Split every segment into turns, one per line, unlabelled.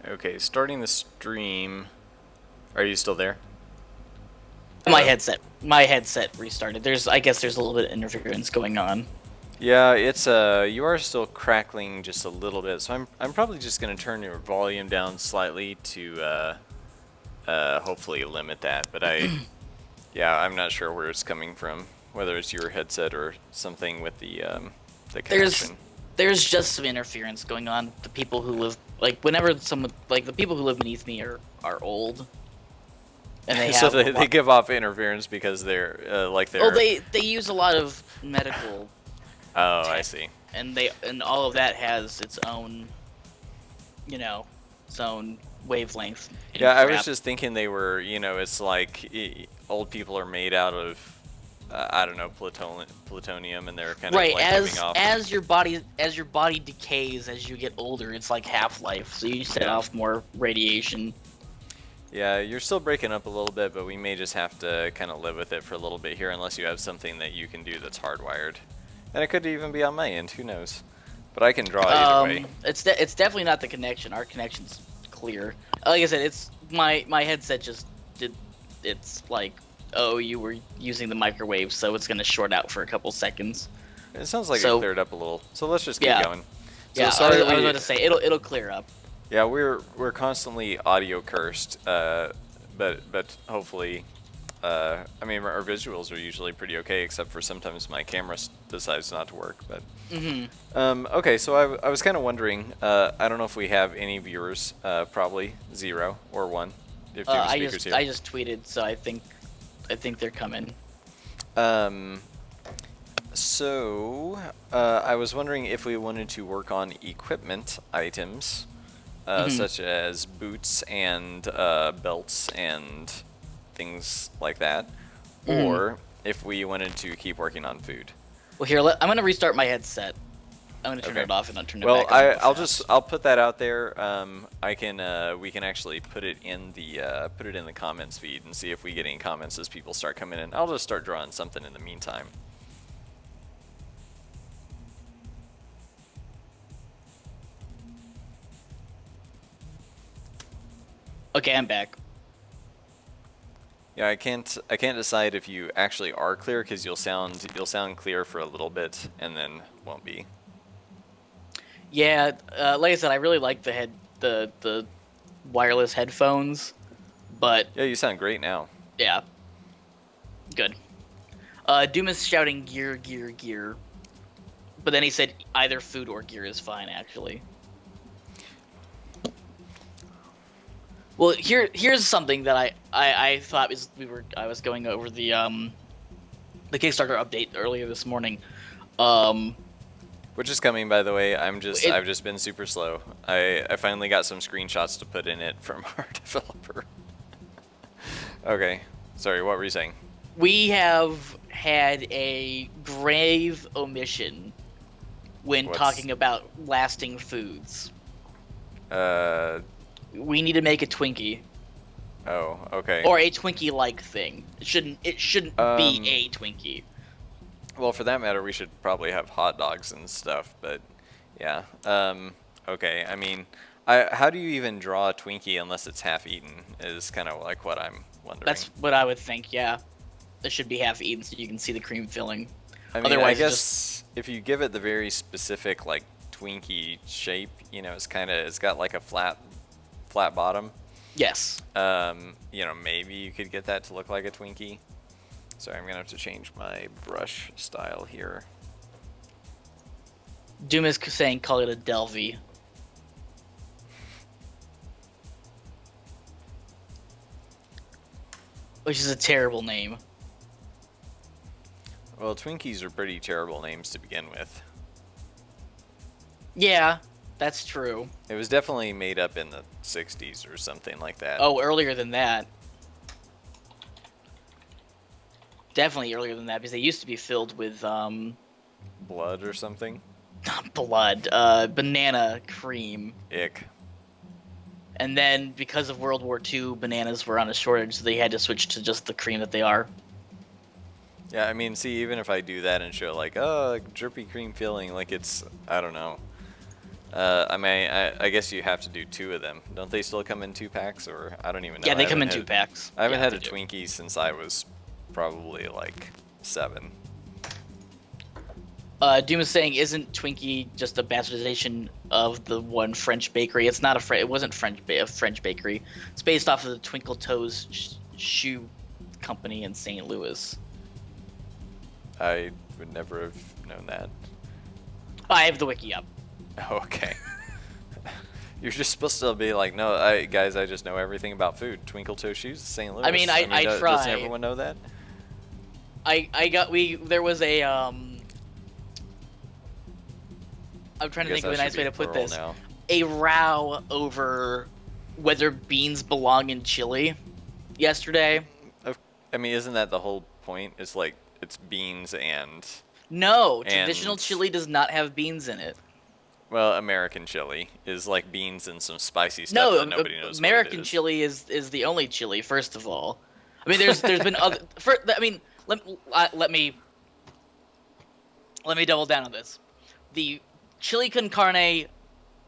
Okay, starting the stream. Are you still there?
My
Hello?
headset restarted. I guess there's a little bit of interference going on.
Yeah, it's you are still crackling just a little bit, so I'm probably just gonna turn your volume down slightly to hopefully limit that. But yeah, I'm not sure where it's coming from, whether it's your headset or something with the
There's
connection.
there's just some interference going on. The people who live whenever someone the people who live beneath me are old and they
So
have a
they
lot.
give off interference because they're like
Oh,
they're.
they use a lot of medical
Oh, I
tech,
see.
and all of that has its own, its own wavelength
Yeah,
and
I was
crap.
just thinking they were, it's like old people are made out of, I don't know, plutonium, and they're kind of
Right,
like giving off.
as your body decays as you get older, it's like half-life, so you set
Yeah.
off more radiation.
Yeah, you're still breaking up a little bit, but we may just have to kind of live with it for a little bit here, unless you have something that you can do that's hardwired. And it could even be on my end, who knows? But I can draw either way.
It's definitely not the connection. Our connection's clear. Like I said, it's my headset just did. It's like, oh, you were using the microwave, so it's gonna short out for a couple seconds.
It sounds like it
So
cleared up a little, so let's just keep
yeah,
going. So
yeah.
sorry
I was
we
about to say it'll clear up.
Yeah, we're constantly audio cursed, but hopefully, I mean our visuals are usually pretty okay, except for sometimes my camera decides not to work. But okay, so I was kind of wondering, I don't know if we have any viewers, probably 0 or 1. If you have speakers here.
I just tweeted, so I think they're coming.
Um, so I was wondering if we wanted to work on equipment items. Such as boots and belts and things like that, or if we wanted to keep working on food.
Well, here, I'm gonna restart my headset. I'm gonna turn
Okay.
it off and I'll turn it
Well,
back on real
I'll
fast.
I'll put that out there. I can we can actually put it in the comments feed and see if we get any comments as people start coming in. I'll just start drawing something in the meantime.
Okay, I'm back.
Yeah, I can't decide if you actually are clear because you'll sound clear for a little bit and then won't be.
Yeah, like I said, I really like the wireless headphones, but
Yeah, you sound great now.
yeah, good. Doom is shouting gear, gear, gear, but then he said either food or gear is fine, actually. Well, here's something that I thought I was going over the Kickstarter update earlier this morning.
Which is coming, by the way. I've
It,
just been super slow. I finally got some screenshots to put in it from our developer. Okay, sorry. What were you saying?
we have had a grave omission when
What's
talking about lasting foods.
uh
We need to make a Twinkie
oh, okay.
or a Twinkie-like thing. It shouldn't be
Um
a Twinkie.
well, for that matter, we should probably have hot dogs and stuff, but yeah. Okay. I mean, how do you even draw a Twinkie unless it's half eaten is kind of like what I'm wondering.
That's what I would think. Yeah, it should be half eaten so you can see the cream filling.
I mean, I
Otherwise, it's just
guess if you give it the very specific like Twinkie shape, it's got like a flat bottom.
yes.
Maybe you could get that to look like a Twinkie. Sorry, I'm gonna have to change my brush style here.
Doom is saying call it a Delvey. Which is a terrible name.
Well, Twinkies are pretty terrible names to begin with.
Yeah, that's true.
It was definitely made up in the 60s or something like that.
Oh, earlier than that. Definitely earlier than that, because they used to be filled with
Blood or something?
not blood, banana cream.
Ick.
And then because of World War II, bananas were on a shortage, so they had to switch to just the cream that they are.
Yeah, I mean, see, even if I do that and show like, oh, like drippy cream filling, like I don't know. I mean, I guess you have to do 2 of them. Don't they still come in 2 packs, or I don't even know.
Yeah, they
I
come in
haven't
2 packs.
I haven't
Yeah,
had
they
a
do.
Twinkie since I was probably like 7.
Doom is saying, isn't Twinkie just a bastardization of the one French bakery? It's not it wasn't a French bakery. It's based off of the Twinkle Toes shoe company in St. Louis.
I would never have known that.
I have the wiki up.
Oh, okay. You're just supposed to be like, no, guys, I just know everything about food. Twinkle Toe Shoes, St. Louis.
I mean, I try.
Doesn't everyone know that?
There was a I'm trying to think of a nice way to put this.
Now.
A row over whether beans belong in chili yesterday.
I mean, isn't that the whole point? It's like, it's beans and...
No, traditional chili does not have beans in it.
Well, American chili is like beans and some spicy stuff that nobody knows
American
what it is.
chili is the only chili, first of all. I mean, there's been other... let me double down on this. The chili con carne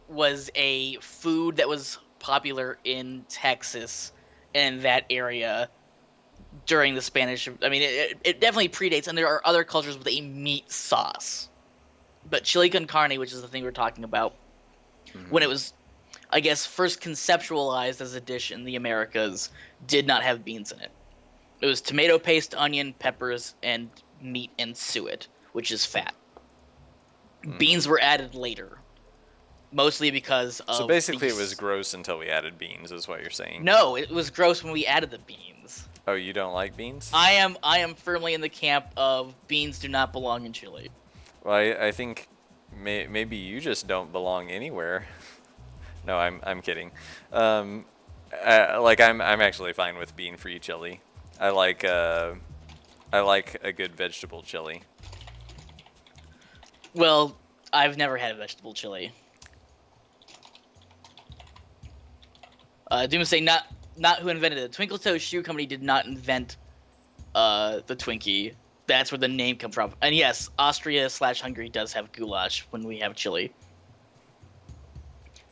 was a food that was popular in Texas and that area during the Spanish. I mean, it definitely predates, and there are other cultures with a meat sauce. But chili con carne, which is the thing we're talking about, when it was, I guess, first conceptualized as a dish in the Americas, did not have beans in it. It was tomato paste, onion, peppers, and meat and suet, which is fat. Beans were added later, mostly because of...
So basically it was gross until we added beans, is what you're saying?
No, it was gross when we added the beans.
Oh, you don't like beans?
I am firmly in the camp of beans do not belong in chili.
Well, I think maybe you just don't belong anywhere. No, I'm kidding. I'm actually fine with bean-free chili. I like a good vegetable chili.
Well, I've never had a vegetable chili. Doom is saying not who invented it. Twinkle Toes Shoe Company did not invent the Twinkie. That's where the name comes from. And yes, Austria/Hungary does have goulash when we have chili.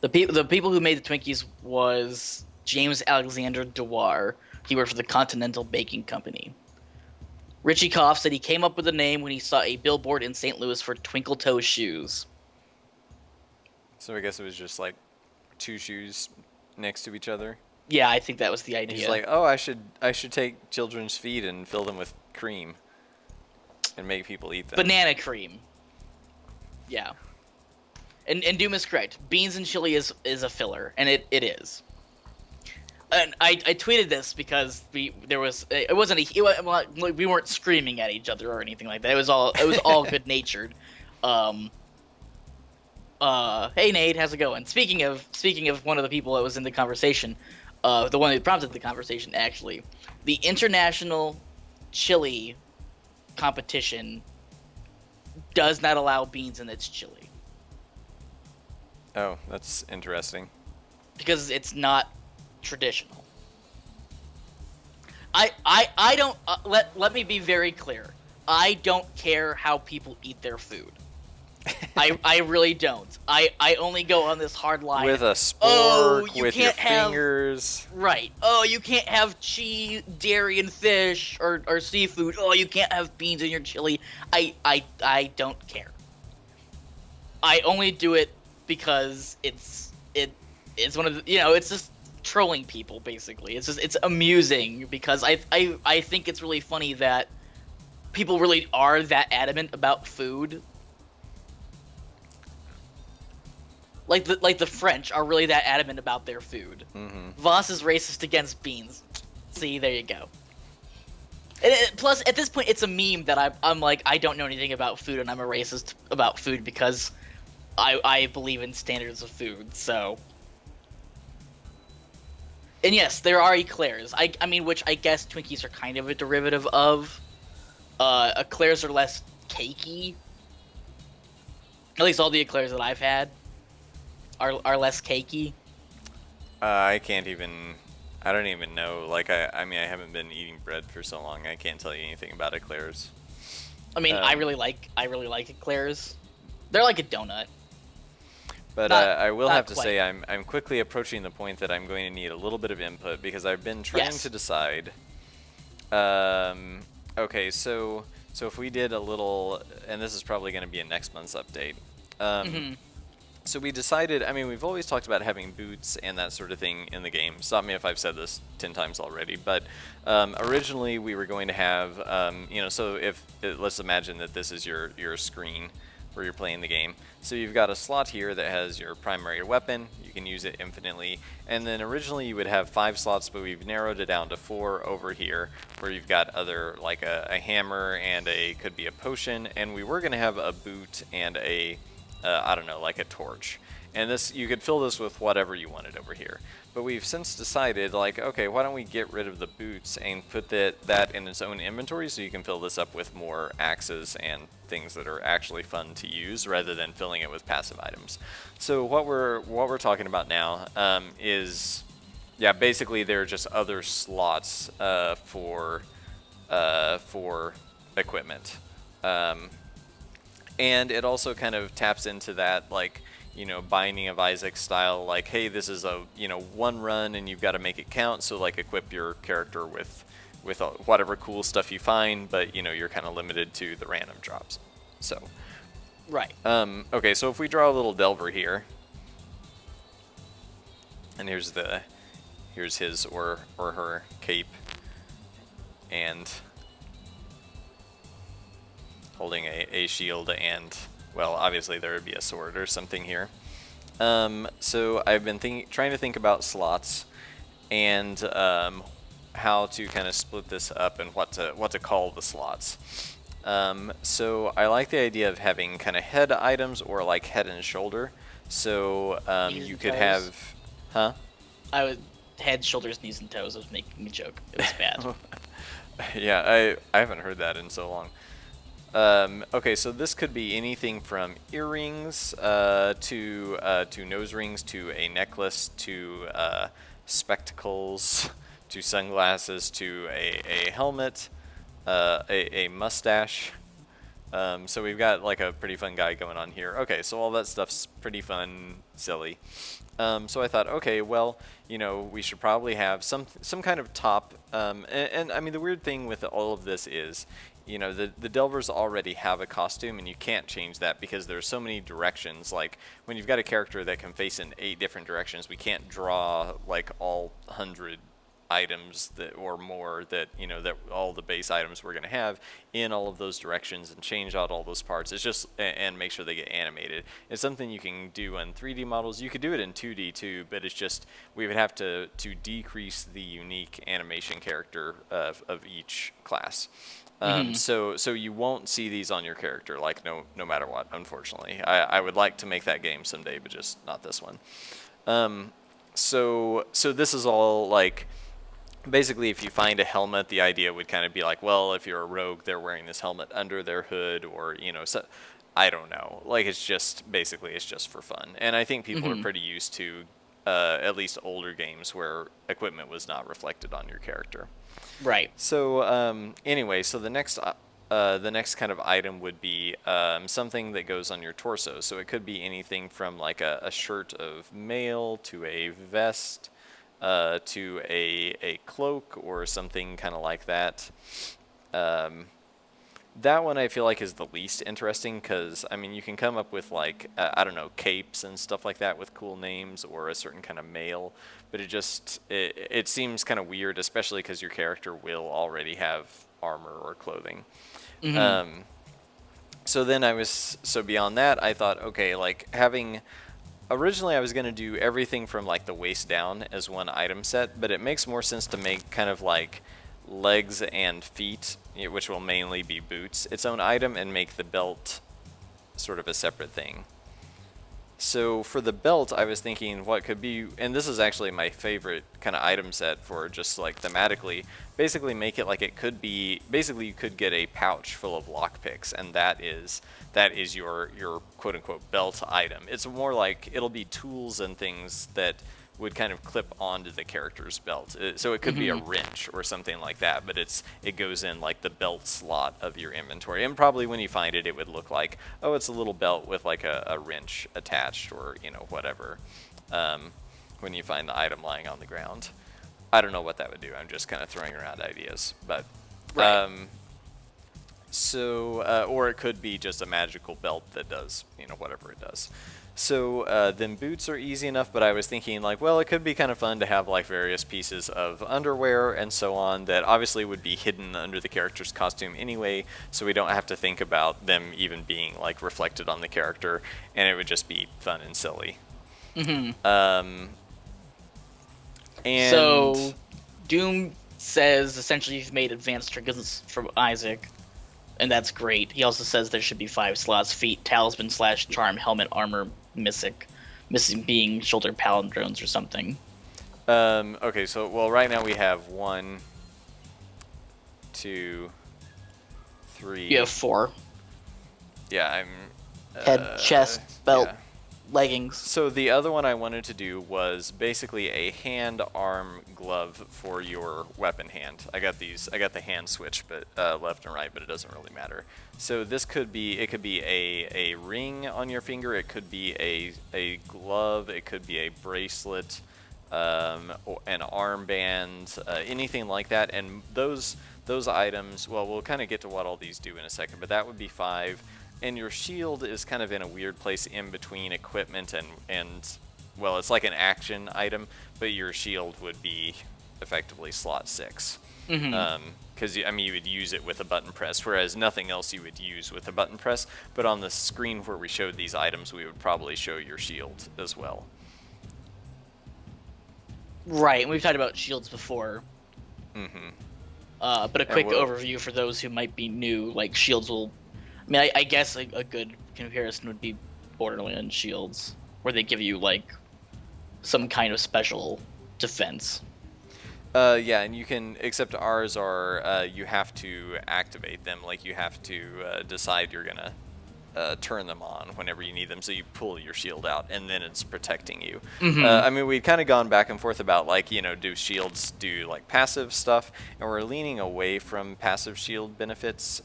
The people who made the Twinkies was James Alexander Dewar. He worked for the Continental Baking Company. Richie Koff said he came up with the name when he saw a billboard in St. Louis for Twinkle Toe shoes.
So I guess it was just like 2 shoes next to each other.
Yeah, I think that was the idea.
He's like, oh, I should take children's feet and fill them with cream and make people eat them.
Banana cream. Yeah. And Doom is correct. Beans and chili is a filler, and it is. And I tweeted this because we weren't screaming at each other or anything like that. It was all good natured. Hey Nate, how's it going? Speaking of one of the people that was in the conversation, the one who prompted the conversation actually, the international chili competition does not allow beans in its chili.
Oh, that's interesting.
Because it's not traditional. I don't let me be very clear. I don't care how people eat their food. I really don't. I only go on this hard line.
With a spork,
you
with your
can't have,
fingers.
Right. Oh, you can't have cheese, dairy, and fish or seafood. Oh, you can't have beans in your chili. I don't care. I only do it because it's one of the, it's just trolling people basically. It's amusing because I think it's really funny that people really are that adamant about food. Like the French are really that adamant about their food.
Mm-hmm.
Voss is racist against beans. See, there you go. Plus, at this point, it's a meme that I'm like, I don't know anything about food, and I'm a racist about food because I believe in standards of food. So, and yes, there are eclairs. I mean, which I guess Twinkies are kind of a derivative of. Eclairs are less cakey. At least all the eclairs that I've had are less cakey.
I don't even know. Like, I mean, I haven't been eating bread for so long. I can't tell you anything about eclairs.
I mean, I really like eclairs. They're like a donut.
But
Not
I will
not
have to
quite.
say I'm quickly approaching the point that I'm going to need a little bit of input because I've been trying
Yes.
to decide. Um, okay, so if we did a little, and this is probably going to be a next month's update. Um,
Hmm.
so we decided. I mean, we've always talked about having boots and that sort of thing in the game. Stop me if I've said this 10 times already. But originally we were going to have, so if let's imagine that this is your screen where you're playing the game. So you've got a slot here that has your primary weapon. You can use it infinitely. And then originally you would have 5 slots, but we've narrowed it down to 4 over here, where you've got other, like a hammer and could be a potion. And we were going to have a boot and I don't know, like a torch. And this, you could fill this with whatever you wanted over here. But we've since decided, like, okay, why don't we get rid of the boots and put that in its own inventory so you can fill this up with more axes and things that are actually fun to use rather than filling it with passive items. So what we're talking about now is, yeah, basically there are just other slots for equipment. And it also kind of taps into that, like, Binding of Isaac style, like, hey, this is a, one run and you've got to make it count, so like equip your character with whatever cool stuff you find, but you're kind of limited to the random drops. So,
Right.
okay, so if we draw a little Delver here, and here's his or her cape, and holding a shield, and, well, obviously there would be a sword or something here. So I've been trying to think about slots and how to kind of split this up and what to call the slots. So I like the idea of having kind of head items or like head and shoulder. So
Knees
you
and
could
toes.
have, huh?
I was head, shoulders, knees, and toes. I was making a joke. It was bad.
Yeah, I haven't heard that in so long. Okay, so this could be anything from earrings to nose rings to a necklace to spectacles to sunglasses to a helmet, a mustache. So we've got like a pretty fun guy going on here. Okay, so all that stuff's pretty fun, silly. So I thought, okay, well, we should probably have some kind of top. And I mean, the weird thing with all of this is, the Delvers already have a costume, and you can't change that because there's so many directions. Like, when you've got a character that can face in 8 different directions, we can't draw, like, all 100 items that or more that that all the base items we're going to have in all of those directions and change out all those parts. It's just, and make sure they get animated. It's something you can do in 3D models. You could do it in 2D too, but it's just we would have to decrease the unique animation character of each class. So you won't see these on your character, like, no matter what, unfortunately. I would like to make that game someday, but just not this one. So this is all, like, basically, if you find a helmet, the idea would kind of be like, well, if you're a rogue, they're wearing this helmet under their hood, or, so, I don't know. Like, it's just for fun. And I think people are pretty used to at least older games where equipment was not reflected on your character.
Right.
So anyway, so the next kind of item would be something that goes on your torso. So it could be anything from like a shirt of mail to a vest to a cloak or something kind of like that. That one I feel like is the least interesting because, I mean, you can come up with, like, I don't know, capes and stuff like that with cool names or a certain kind of mail, but it seems kind of weird, especially because your character will already have armor or clothing. So then so beyond that, I thought, okay, like, originally I was going to do everything from, like, the waist down as one item set, but it makes more sense to make kind of like legs and feet, which will mainly be boots, its own item, and make the belt sort of a separate thing. So for the belt, I was thinking what could be, and this is actually my favorite kind of item set for just like thematically, basically make it like it could be, basically you could get a pouch full of lockpicks, and that is your quote unquote belt item. It's more like it'll be tools and things that would kind of clip onto the character's belt. So it could be a wrench or something like that, but it goes in like the belt slot of your inventory. And probably when you find it, it would look like, oh, it's a little belt with like a wrench attached, or whatever. When you find the item lying on the ground, I don't know what that would do. I'm just kind of throwing around ideas, but.
Right.
Or it could be just a magical belt that does, whatever it does. So then boots are easy enough, but I was thinking like, well, it could be kind of fun to have like various pieces of underwear and so on that obviously would be hidden under the character's costume anyway, so we don't have to think about them even being like reflected on the character, and it would just be fun and silly. And
So, Doom says essentially you've made advanced trinkets from Isaac, and that's great. He also says there should be 5 slots: feet, talisman / charm, helmet, armor, missing being shoulder palindromes or something.
Okay, so well, right now we have 1, 2, 3.
You have 4:
Yeah, I'm.
head, chest, belt,
yeah.
leggings.
So the other one I wanted to do was basically a hand arm glove for your weapon hand. I got the hand switch, but left and right, but it doesn't really matter. So this could be a ring on your finger, it could be a glove, it could be a bracelet, or an armband, anything like that. And those items, well, we'll kind of get to what all these do in a second, but that would be 5. And your shield is kind of in a weird place in between equipment and well, it's like an action item, but your shield would be effectively slot 6. Because I mean, you would use it with a button press, whereas nothing else you would use with a button press. But on the screen where we showed these items, we would probably show your shield as well.
Right, and we've talked about shields before. But a quick overview for those who might be new, like shields will... I mean, I guess a good comparison would be Borderlands shields, where they give you, like, some kind of special defense.
Yeah, and you can, except ours are, you have to activate them, like you have to decide you're gonna turn them on whenever you need them, so you pull your shield out, and then it's protecting you. I mean, we've kind of gone back and forth about, like, do shields do, like, passive stuff, and we're leaning away from passive shield benefits,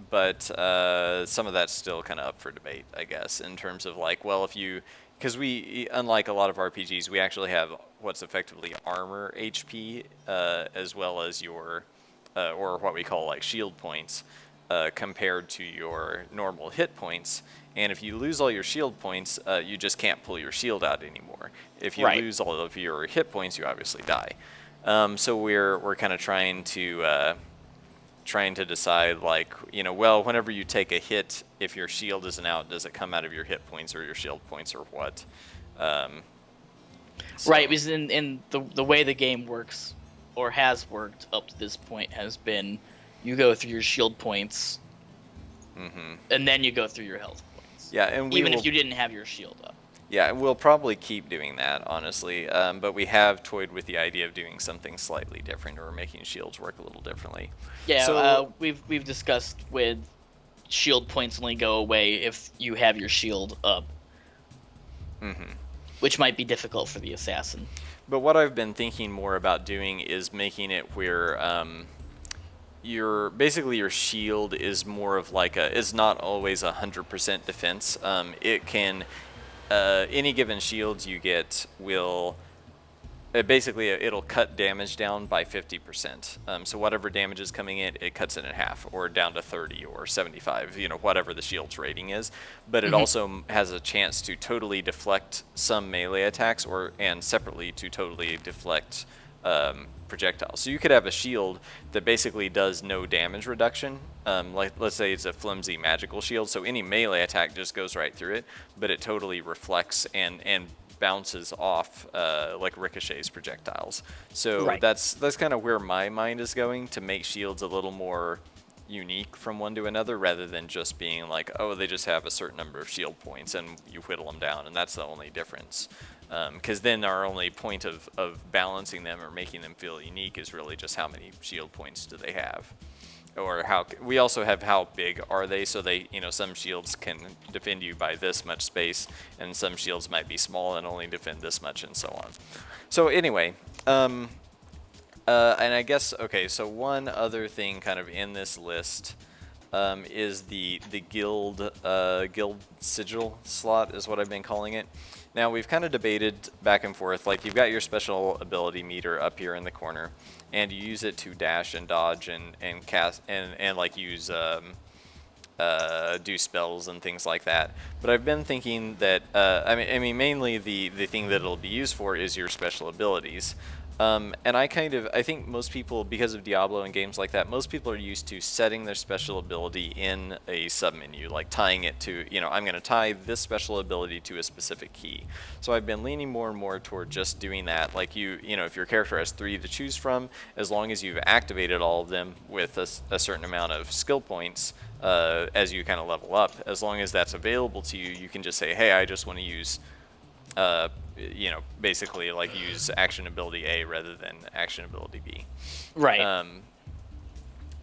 but some of that's still kind of up for debate, I guess, in terms of like, well, if you, because we, unlike a lot of RPGs, we actually have what's effectively armor HP, as well as your, or what we call like shield points, compared to your normal hit points. And if you lose all your shield points, you just can't pull your shield out anymore. If you lose all of your hit points, you obviously die. So we're kind of trying to decide, like, well, whenever you take a hit, if your shield isn't out, does it come out of your hit points or your shield points or what?
Right, because in the way the game works, or has worked up to this point, has been you go through your shield points, and then you go through your health points.
Yeah, and
even if you didn't have your shield up.
Yeah, we'll probably keep doing that, honestly, but we have toyed with the idea of doing something slightly different, or making shields work a little differently.
Yeah,
so,
we've discussed with shield points only go away if you have your shield up, which might be difficult for the assassin.
But what I've been thinking more about doing is making it where basically your shield is more of like it's not always 100% defense. It can... any given shields you get will basically it'll cut damage down by 50%. So whatever damage is coming in, it cuts it in half, or down to 30 or 75, whatever the shield's rating is. But it also has a chance to totally deflect some melee attacks, and separately to totally deflect projectiles. So you could have a shield that basically does no damage reduction. Like, let's say it's a flimsy magical shield, so any melee attack just goes right through it, but it totally reflects and bounces off, like ricochets projectiles. So that's kind of where my mind is going, to make shields a little more unique from one to another, rather than just being like, oh, they just have a certain number of shield points and you whittle them down, and that's the only difference. Because then our only point of balancing them or making them feel unique is really just how many shield points do they have. or how we also have how big are they, so they, some shields can defend you by this much space, and some shields might be small and only defend this much, and so on. So anyway, and I guess, okay, so one other thing kind of in this list is the guild sigil slot is what I've been calling it. Now we've kind of debated back and forth, like you've got your special ability meter up here in the corner, and you use it to dash and dodge and cast and like use do spells and things like that. But I've been thinking that I mean mainly the thing that it'll be used for is your special abilities. And I think most people, because of Diablo and games like that, most people are used to setting their special ability in a submenu, like tying it to, I'm going to tie this special ability to a specific key. So I've been leaning more and more toward just doing that. Like if your character has 3 to choose from, as long as you've activated all of them with a certain amount of skill points, as you kind of level up, as long as that's available to you, you can just say, hey, I just want to use basically like use action ability A rather than action ability B.
Right.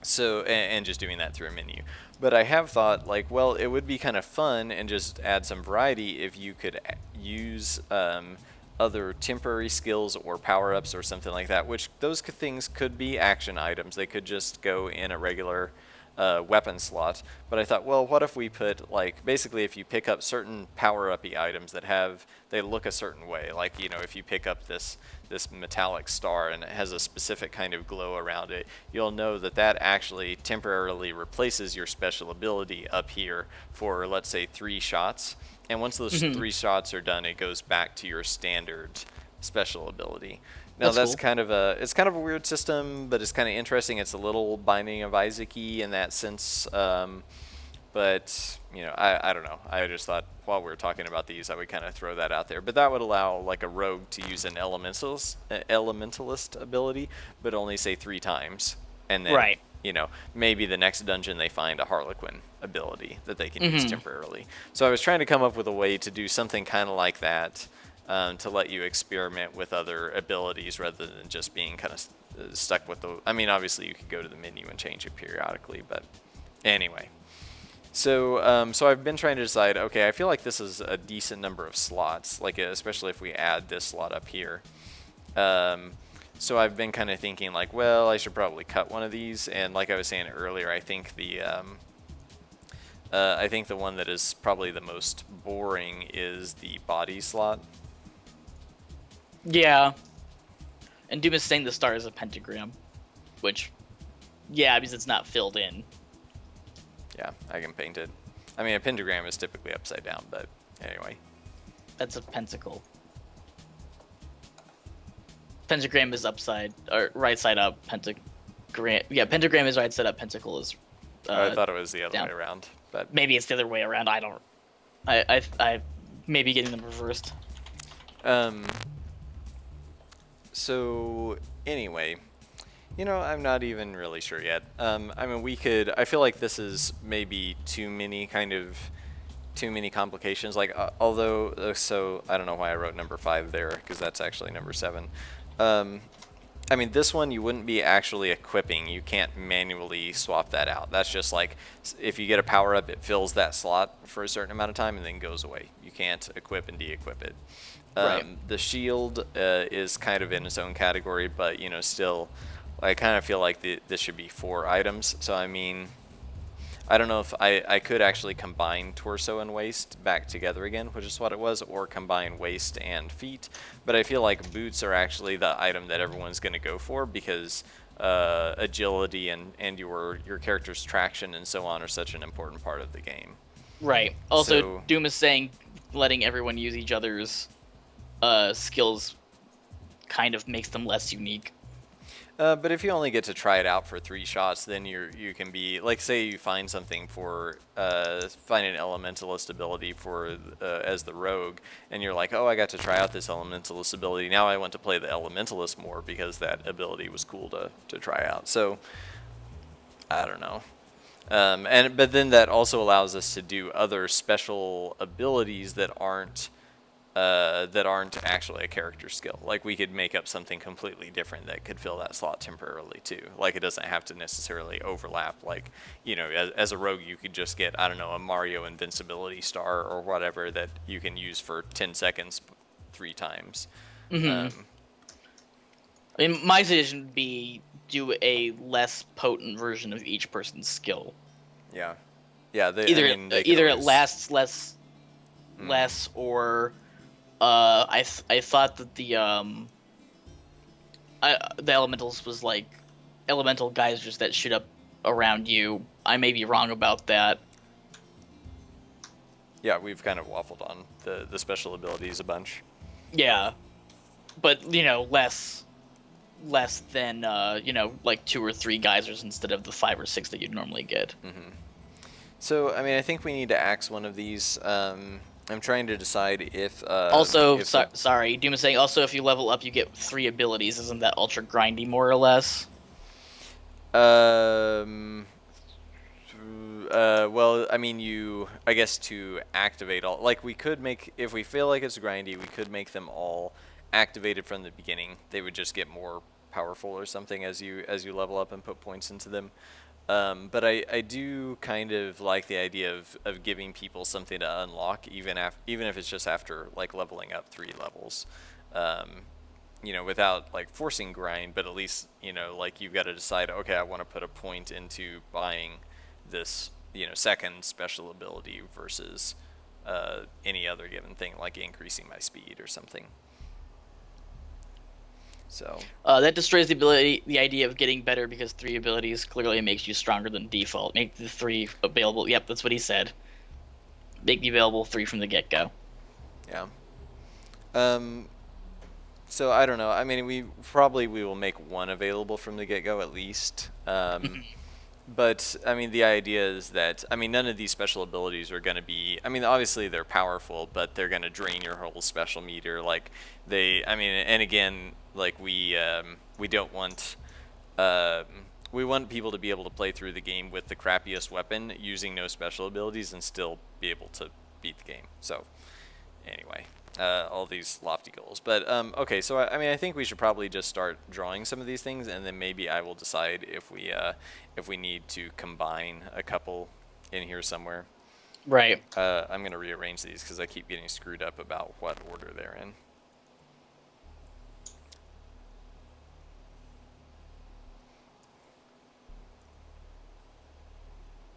So, and just doing that through a menu. But I have thought, like, well, it would be kind of fun and just add some variety if you could use other temporary skills or power-ups or something like that, which those things could be action items. They could just go in a regular weapon slot. But I thought, well, what if we put, like, basically if you pick up certain power-uppy items that they look a certain way, like, if you pick up this metallic star and it has a specific kind of glow around it, you'll know that that actually temporarily replaces your special ability up here for, let's say, 3 shots. And once those 3 shots are done, it goes back to your standard special ability. Now
That's
that's
cool.
it's kind of a weird system, but it's kind of interesting. It's a little Binding of Isaac-y in that sense. But I don't know. I just thought while we were talking about these, I would kind of throw that out there. But that would allow like a rogue to use an elementalist ability, but only say 3 times, and then
Right.
maybe the next dungeon they find a Harlequin ability that they can use temporarily. So I was trying to come up with a way to do something kind of like that, to let you experiment with other abilities rather than just being kind of stuck with the. I mean, obviously you could go to the menu and change it periodically, but anyway. So, so I've been trying to decide. Okay, I feel like this is a decent number of slots, like especially if we add this slot up here. So I've been kind of thinking like, well, I should probably cut one of these. And like I was saying earlier, I think the one that is probably the most boring is the body slot.
Yeah. And Doom is saying the star is a pentagram, which, yeah, because it's not filled in.
Yeah, I can paint it. I mean, a pentagram is typically upside down, but anyway.
That's a pentacle. Pentagram is upside or right side up. Pentagram. Yeah, pentagram is right side up. Pentacle is.
I thought it was the other
down.
way around, but
Maybe it's the other way around. I don't. I may be getting them reversed.
So anyway, I'm not even really sure yet. I mean, I feel like this is maybe too many complications. Like, so I don't know why I wrote number 5 there, because that's actually number 7. I mean, this one you wouldn't be actually equipping. You can't manually swap that out. That's just like, if you get a power up, it fills that slot for a certain amount of time and then goes away. You can't equip and de-equip it.
Right.
The shield is kind of in its own category, but still, I kind of feel like this should be 4 items. So I mean, I don't know if I could actually combine torso and waist back together again, which is what it was, or combine waist and feet. But I feel like boots are actually the item that everyone's going to go for, because agility and your character's traction and so on are such an important part of the game.
Right. Also,
So-
Doom is saying letting everyone use each other's skills kind of makes them less unique.
But if you only get to try it out for 3 shots, then you can be, like, say you find something for find an elementalist ability for as the rogue, and you're like, oh, I got to try out this elementalist ability. Now I want to play the elementalist more because that ability was cool to try out. So I don't know. But then that also allows us to do other special abilities that aren't that aren't actually a character skill. Like we could make up something completely different that could fill that slot temporarily too. Like it doesn't have to necessarily overlap. Like, you know, as a rogue, you could just get, I don't know, a Mario invincibility star or whatever that you can use for 10 seconds 3 times.
I mean, my suggestion would be do a less potent version of each person's skill.
Yeah. Yeah.
Either
I mean, they could
either it
always-
lasts less, or I thought that the elementals was like elemental geysers that shoot up around you. I may be wrong about that.
Yeah, we've kind of waffled on the special abilities a bunch.
Yeah, but you know, less than you know, like 2 or 3 geysers instead of the 5 or 6 that you'd normally get.
So, I mean, I think we need to axe one of these. I'm trying to decide if.
Also,
if
sorry, Doom is saying also if you level up, you get 3 abilities. Isn't that ultra grindy more or less?
Well, I mean, I guess to activate all, like we could make, if we feel like it's grindy, we could make them all activated from the beginning. They would just get more powerful or something as you level up and put points into them. But I do kind of like the idea of giving people something to unlock, even if it's just after like leveling up 3 levels. You know, without like forcing grind, but at least, you know, like you've got to decide, okay, I want to put a point into buying this, you know, second special ability versus any other given thing, like increasing my speed or something. So
That destroys the idea of getting better, because 3 abilities clearly makes you stronger than default. Make the 3 available. Yep, that's what he said. Make the available 3 from the get-go.
yeah. So I don't know. I mean, we will make 1 available from the get-go at least. But I mean, the idea is that, I mean, none of these special abilities are going to be, I mean, obviously they're powerful, but they're going to drain your whole special meter. Like I mean, and again, like we don't want, we want people to be able to play through the game with the crappiest weapon using no special abilities and still be able to beat the game. So anyway, all these lofty goals. But okay, so I mean, I think we should probably just start drawing some of these things, and then maybe I will decide if we need to combine a couple in here somewhere.
Right.
I'm going to rearrange these because I keep getting screwed up about what order they're in.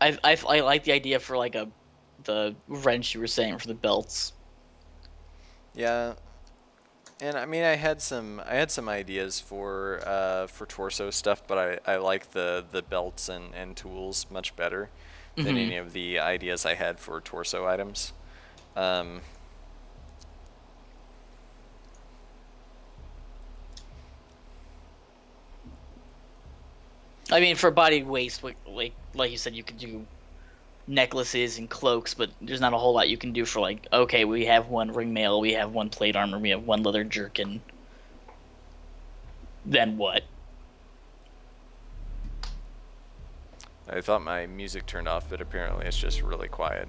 I like the idea for like the wrench you were saying for the belts.
Yeah, and I mean, I had some ideas for torso stuff, but I like the belts and tools much better than any of the ideas I had for torso items.
I mean, for body waste, like you said, you could do necklaces and cloaks, but there's not a whole lot you can do for like, okay, we have 1 ring mail, we have 1 plate armor, we have 1 leather jerkin. Then what?
I thought my music turned off, but apparently it's just really quiet.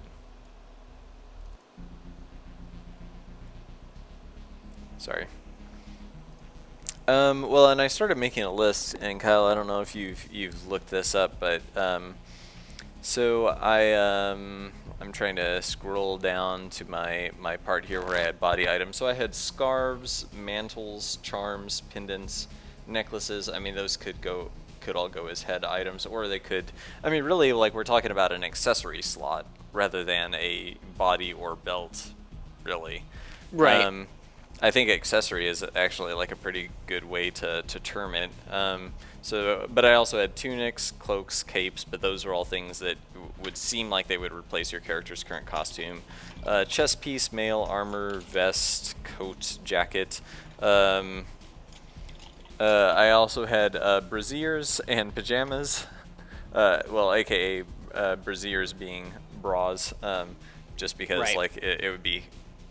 Sorry. Well, and I started making a list, and Kyle, I don't know if you've looked this up, but so I'm trying to scroll down to my part here where I had body items. So I had scarves, mantles, charms, pendants, necklaces. I mean, those could all go as head items, or they could, I mean, really, like, we're talking about an accessory slot rather than a body or belt, really.
Right.
I think accessory is actually like a pretty good way to term it. So, but I also had tunics, cloaks, capes, but those are all things that would seem like they would replace your character's current costume. Chest piece, mail, armor, vest, coat, jacket. I also had brassiers and pajamas. Well, aka brassiers being bras, just because
Right.
like it would be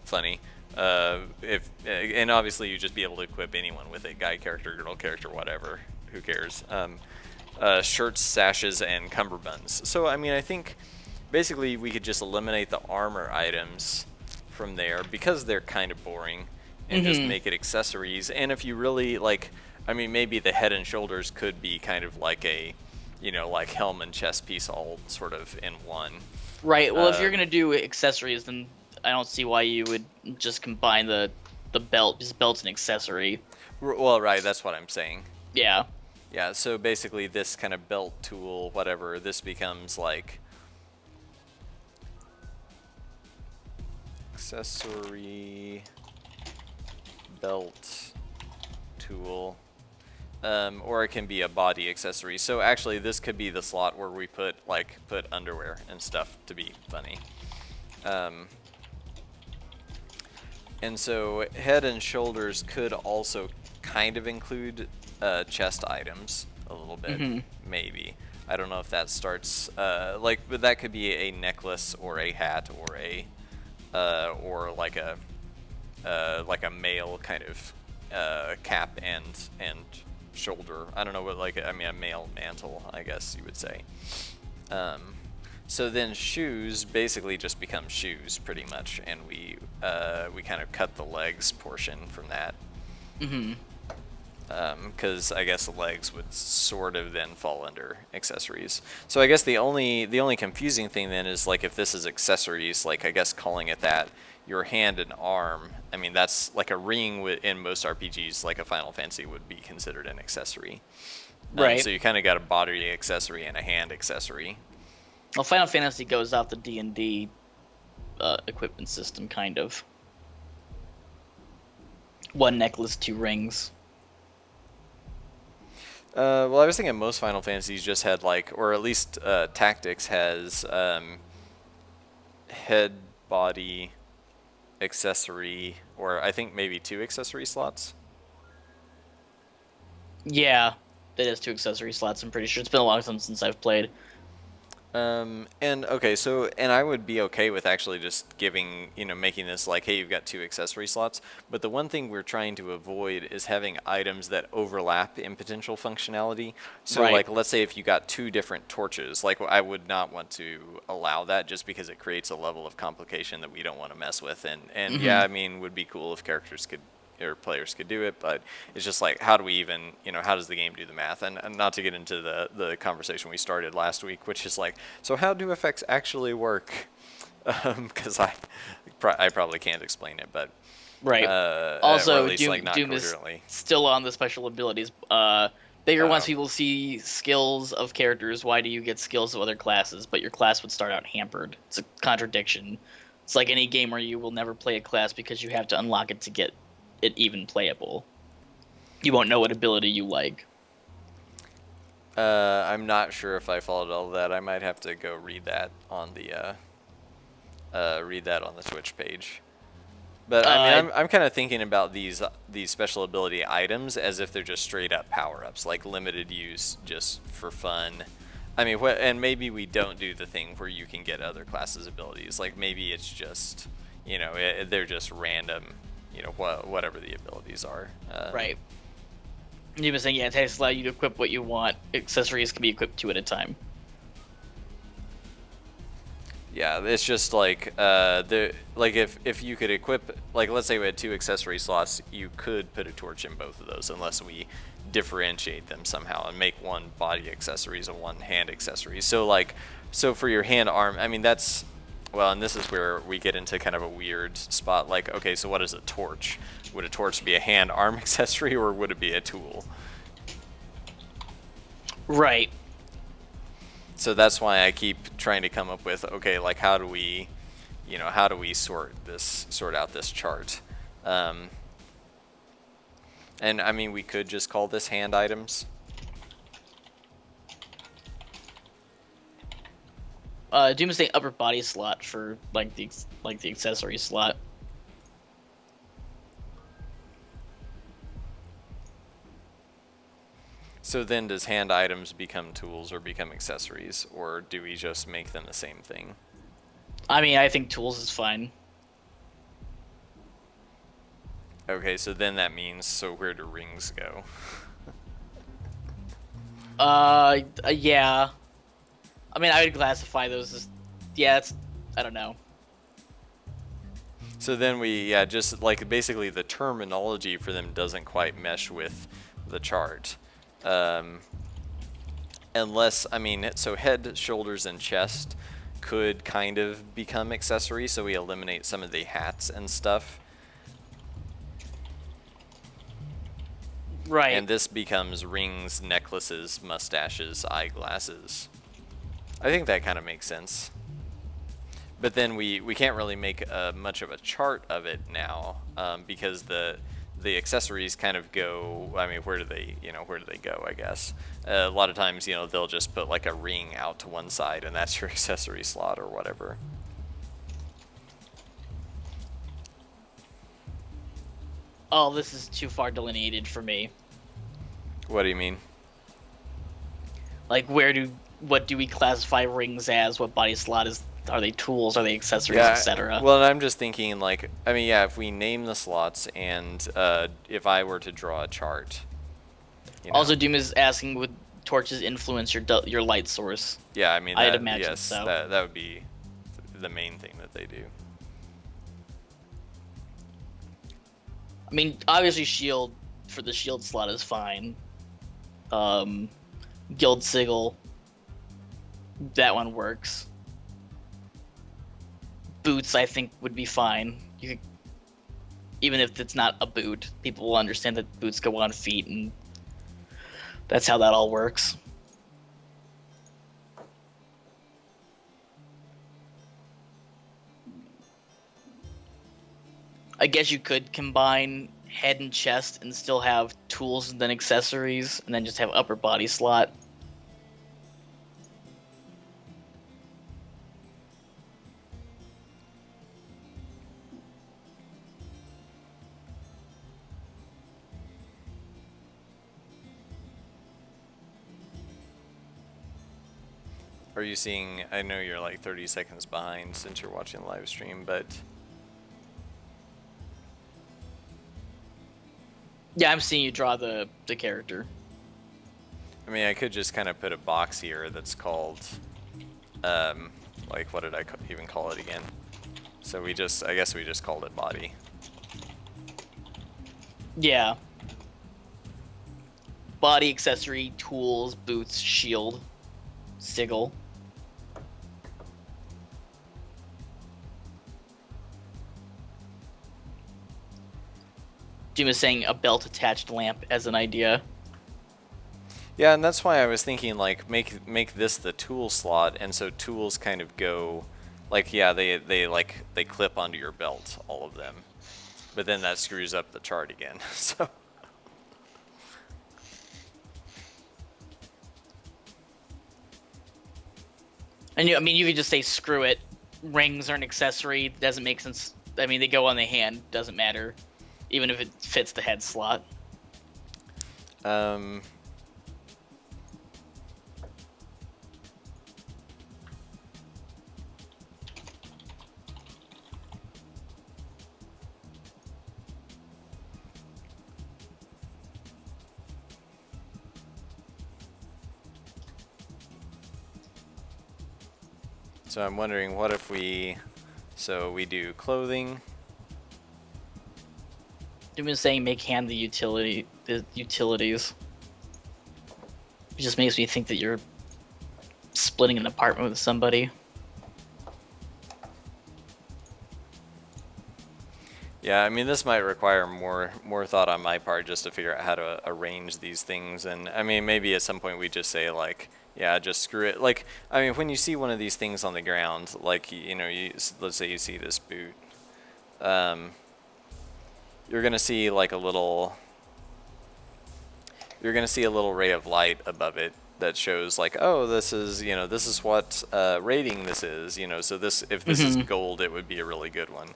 funny. And obviously you'd just be able to equip anyone with it, guy character, girl character, whatever, who cares. Shirts, sashes, and cummerbunds. So I mean, I think basically we could just eliminate the armor items from there because they're kind of boring, and just make it accessories. And if you really like, I mean, maybe the head and shoulders could be kind of like a, like helm and chest piece all sort of in one.
Right. Well, if you're gonna do accessories, then I don't see why you would just combine the belt. Just belt's an accessory.
Well, right. That's what I'm saying.
Yeah.
Yeah. So basically, this kind of belt tool, whatever, this becomes like accessory belt tool. Or it can be a body accessory. So actually, this could be the slot where we put underwear and stuff to be funny. And so head and shoulders could also kind of include chest items a little bit, maybe. I don't know if that starts but that could be a necklace or a hat or a or like a male kind of cap and shoulder. I don't know what a male mantle, I guess you would say. So then shoes basically just become shoes pretty much, and we kind of cut the legs portion from that. Because I guess the legs would sort of then fall under accessories. So I guess the only confusing thing then is like if this is accessories, like I guess calling it that, your hand and arm, I mean that's like a ring in most RPGs, like a Final Fantasy would be considered an accessory.
Right.
So you kind of got a body accessory and a hand accessory.
Well, Final Fantasy goes off the D&D equipment system, kind of. One necklace, two rings.
Well, I was thinking most Final Fantasies just had or at least Tactics has head, body, accessory, or I think maybe 2 accessory slots.
Yeah, it has 2 accessory slots. I'm pretty sure. It's been a long time since I've played.
And okay, and I would be okay with actually just making this like, hey, you've got 2 accessory slots, but the one thing we're trying to avoid is having items that overlap in potential functionality. So
Right.
like, let's say if you got 2 different torches, like I would not want to allow that just because it creates a level of complication that we don't want to mess with. And yeah, I mean, would be cool if characters could, or players could do it, but it's just like, how do we even, how does the game do the math? And not to get into the conversation we started last week, which is like, so how do effects actually work? Because I probably can't explain it, but
Right.
or
Also,
at least, like, not
Doom is
coherently.
still on the special abilities. Bigger once people see skills of characters, why do you get skills of other classes, but your class would start out hampered? It's a contradiction. It's like any game where you will never play a class because you have to unlock it to get it even playable. You won't know what ability you like.
I'm not sure if I followed all of that. I might have to go read that on the Twitch page. But I mean, I'm kind of thinking about these special ability items as if they're just straight up power-ups, like limited use just for fun. I mean, and maybe we don't do the thing where you can get other classes' abilities. Like maybe it's just, they're just random, whatever the abilities are.
Right. You've been saying, yeah, Tactics allow you to equip what you want. Accessories can be equipped 2 at a time.
Yeah, it's just like if you could equip, like let's say we had 2 accessory slots, you could put a torch in both of those unless we differentiate them somehow and make one body accessories and one hand accessory. So for your hand arm, I mean that's, well, and this is where we get into kind of a weird spot. Like, okay, so what is a torch? Would a torch be a hand arm accessory or would it be a tool?
Right.
So that's why I keep trying to come up with, okay, like how do we sort out this chart? And I mean, we could just call this hand items.
Doom is saying upper body slot for like the accessory slot.
So then does hand items become tools or become accessories, or do we just make them the same thing?
I mean, I think tools is fine.
Okay, so then that means, so where do rings go?
Yeah. I mean, I would classify those as, yeah, it's, I don't know.
So then we, yeah, just like basically the terminology for them doesn't quite mesh with the chart. Unless, I mean, so head, shoulders, and chest could kind of become accessories, so we eliminate some of the hats and stuff.
Right.
And this becomes rings, necklaces, mustaches, eyeglasses. I think that kind of makes sense. But then we can't really make much of a chart of it now, because the accessories kind of go. I mean, where do they go? I guess a lot of times they'll just put like a ring out to one side, and that's your accessory slot or whatever.
Oh, this is too far delineated for me.
What do you mean?
Like, what do we classify rings as? What body slot is? Are they tools? Are they accessories, etc.?
Well, I'm just thinking like, I mean, yeah, if we name the slots and if I were to draw a chart.
Also, Doom is asking, would torches influence your light source?
Yeah, I mean,
I'd imagine
yes,
so.
that would be the main thing that they do.
I mean, obviously, shield for the shield slot is fine. Guild sigil, that one works. Boots, I think, would be fine. You could, even if it's not a boot, people will understand that boots go on feet, and that's how that all works. I guess you could combine head and chest and still have tools and then accessories, and then just have upper body slot.
Are you seeing, I know you're like 30 seconds behind since you're watching the live stream, but
Yeah, I'm seeing you draw the character.
I mean, I could just kind of put a box here that's called, like, what did I even call it again? So I guess we just called it body.
Yeah. Body, accessory, tools, boots, shield, sigil. Jim is saying a belt-attached lamp as an idea.
Yeah, and that's why I was thinking like make this the tool slot, and so tools kind of go, like, yeah, they clip onto your belt, all of them, but then that screws up the chart again. So.
And I mean, you could just say screw it. Rings are an accessory. Doesn't make sense. I mean, they go on the hand. Doesn't matter, even if it fits the head slot.
So I'm wondering, what if so we do clothing.
Jim is saying make hand the utilities. It just makes me think that you're splitting an apartment with somebody.
Yeah, I mean, this might require more thought on my part just to figure out how to arrange these things. And I mean, maybe at some point we just say like, yeah, just screw it. Like, I mean, when you see one of these things on the ground, like, let's say you see this boot, you're gonna see like you're gonna see a little ray of light above it that shows like, oh, this is what rating this is. So if this is gold, it would be a really good one.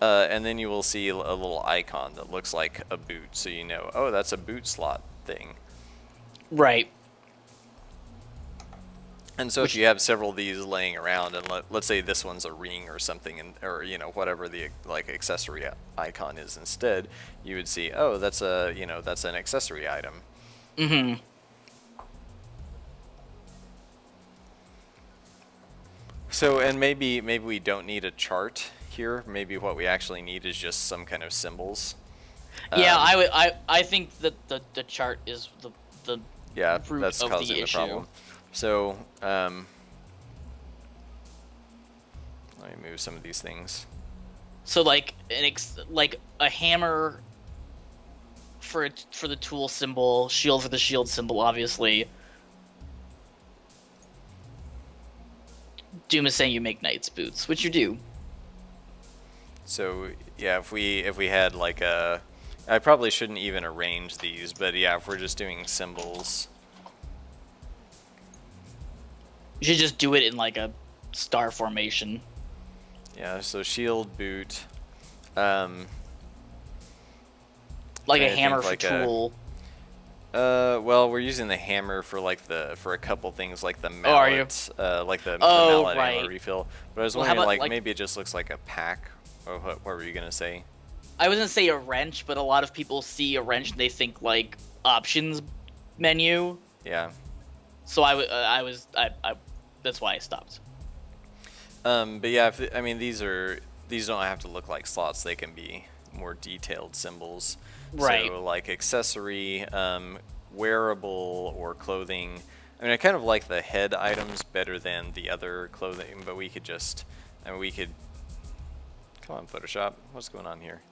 And then you will see a little icon that looks like a boot, so oh, that's a boot slot thing.
Right.
And so if you have several of these laying around, and let's say this one's a ring or something, or whatever the like accessory icon is instead, you would see, oh, that's that's an accessory item.
Mm-hmm.
So, and maybe we don't need a chart here. Maybe what we actually need is just some kind of symbols.
Yeah,
Um,
I think that the chart is the
yeah,
root
that's
of
causing
the
the
issue.
problem. So, let me move some of these things.
So like like a hammer for the tool symbol, shield for the shield symbol, obviously. Doom is saying you make knight's boots, which you do.
So yeah, if we had like a, I probably shouldn't even arrange these, but yeah, if we're just doing symbols,
You should just do it in like a star formation.
yeah. So shield, boot, um,
Like a
trying to
hammer
think
for
like a-
tool.
well, we're using the hammer for like for a couple things like the
Oh, are you?
mallet, like the
Oh,
mallet ammo
right.
refill. But I was
Well, how
wondering,
about,
like, maybe it just looks like a pack. Or what were you gonna say?
I was gonna say a wrench, but a lot of people see a wrench and they think like options menu.
Yeah.
So I that's why I stopped.
But yeah, I mean these don't have to look like slots. They can be more detailed symbols.
Right.
So like accessory, wearable, or clothing. I mean, I kind of like the head items better than the other clothing, but we could just, I mean, we could. Come on, Photoshop. What's going on here?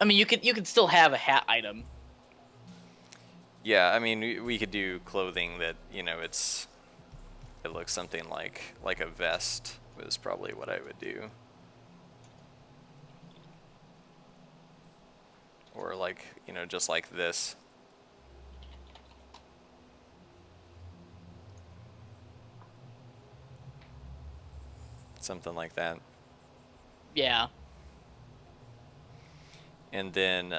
I mean, you could still have a hat item.
Yeah, I mean, we could do clothing that, you know, it looks something like a vest was probably what I would do. Or like, you know, just like this. Something like that.
Yeah.
And then,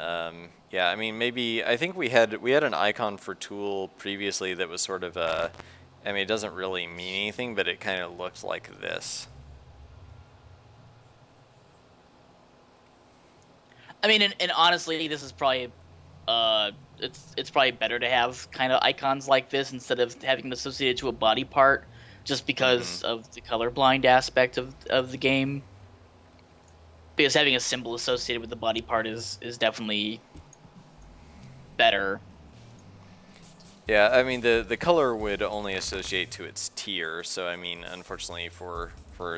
yeah, I mean, maybe, I think we had an icon for tool previously that was sort of a, I mean, it doesn't really mean anything, but it kind of looked like this.
I mean, and honestly, this is probably, it's probably better to have kind of icons like this instead of having it associated to a body part, just because of the colorblind aspect of the game. Because having a symbol associated with the body part is definitely better.
Yeah, I mean, the color would only associate to its tier, so I mean, unfortunately for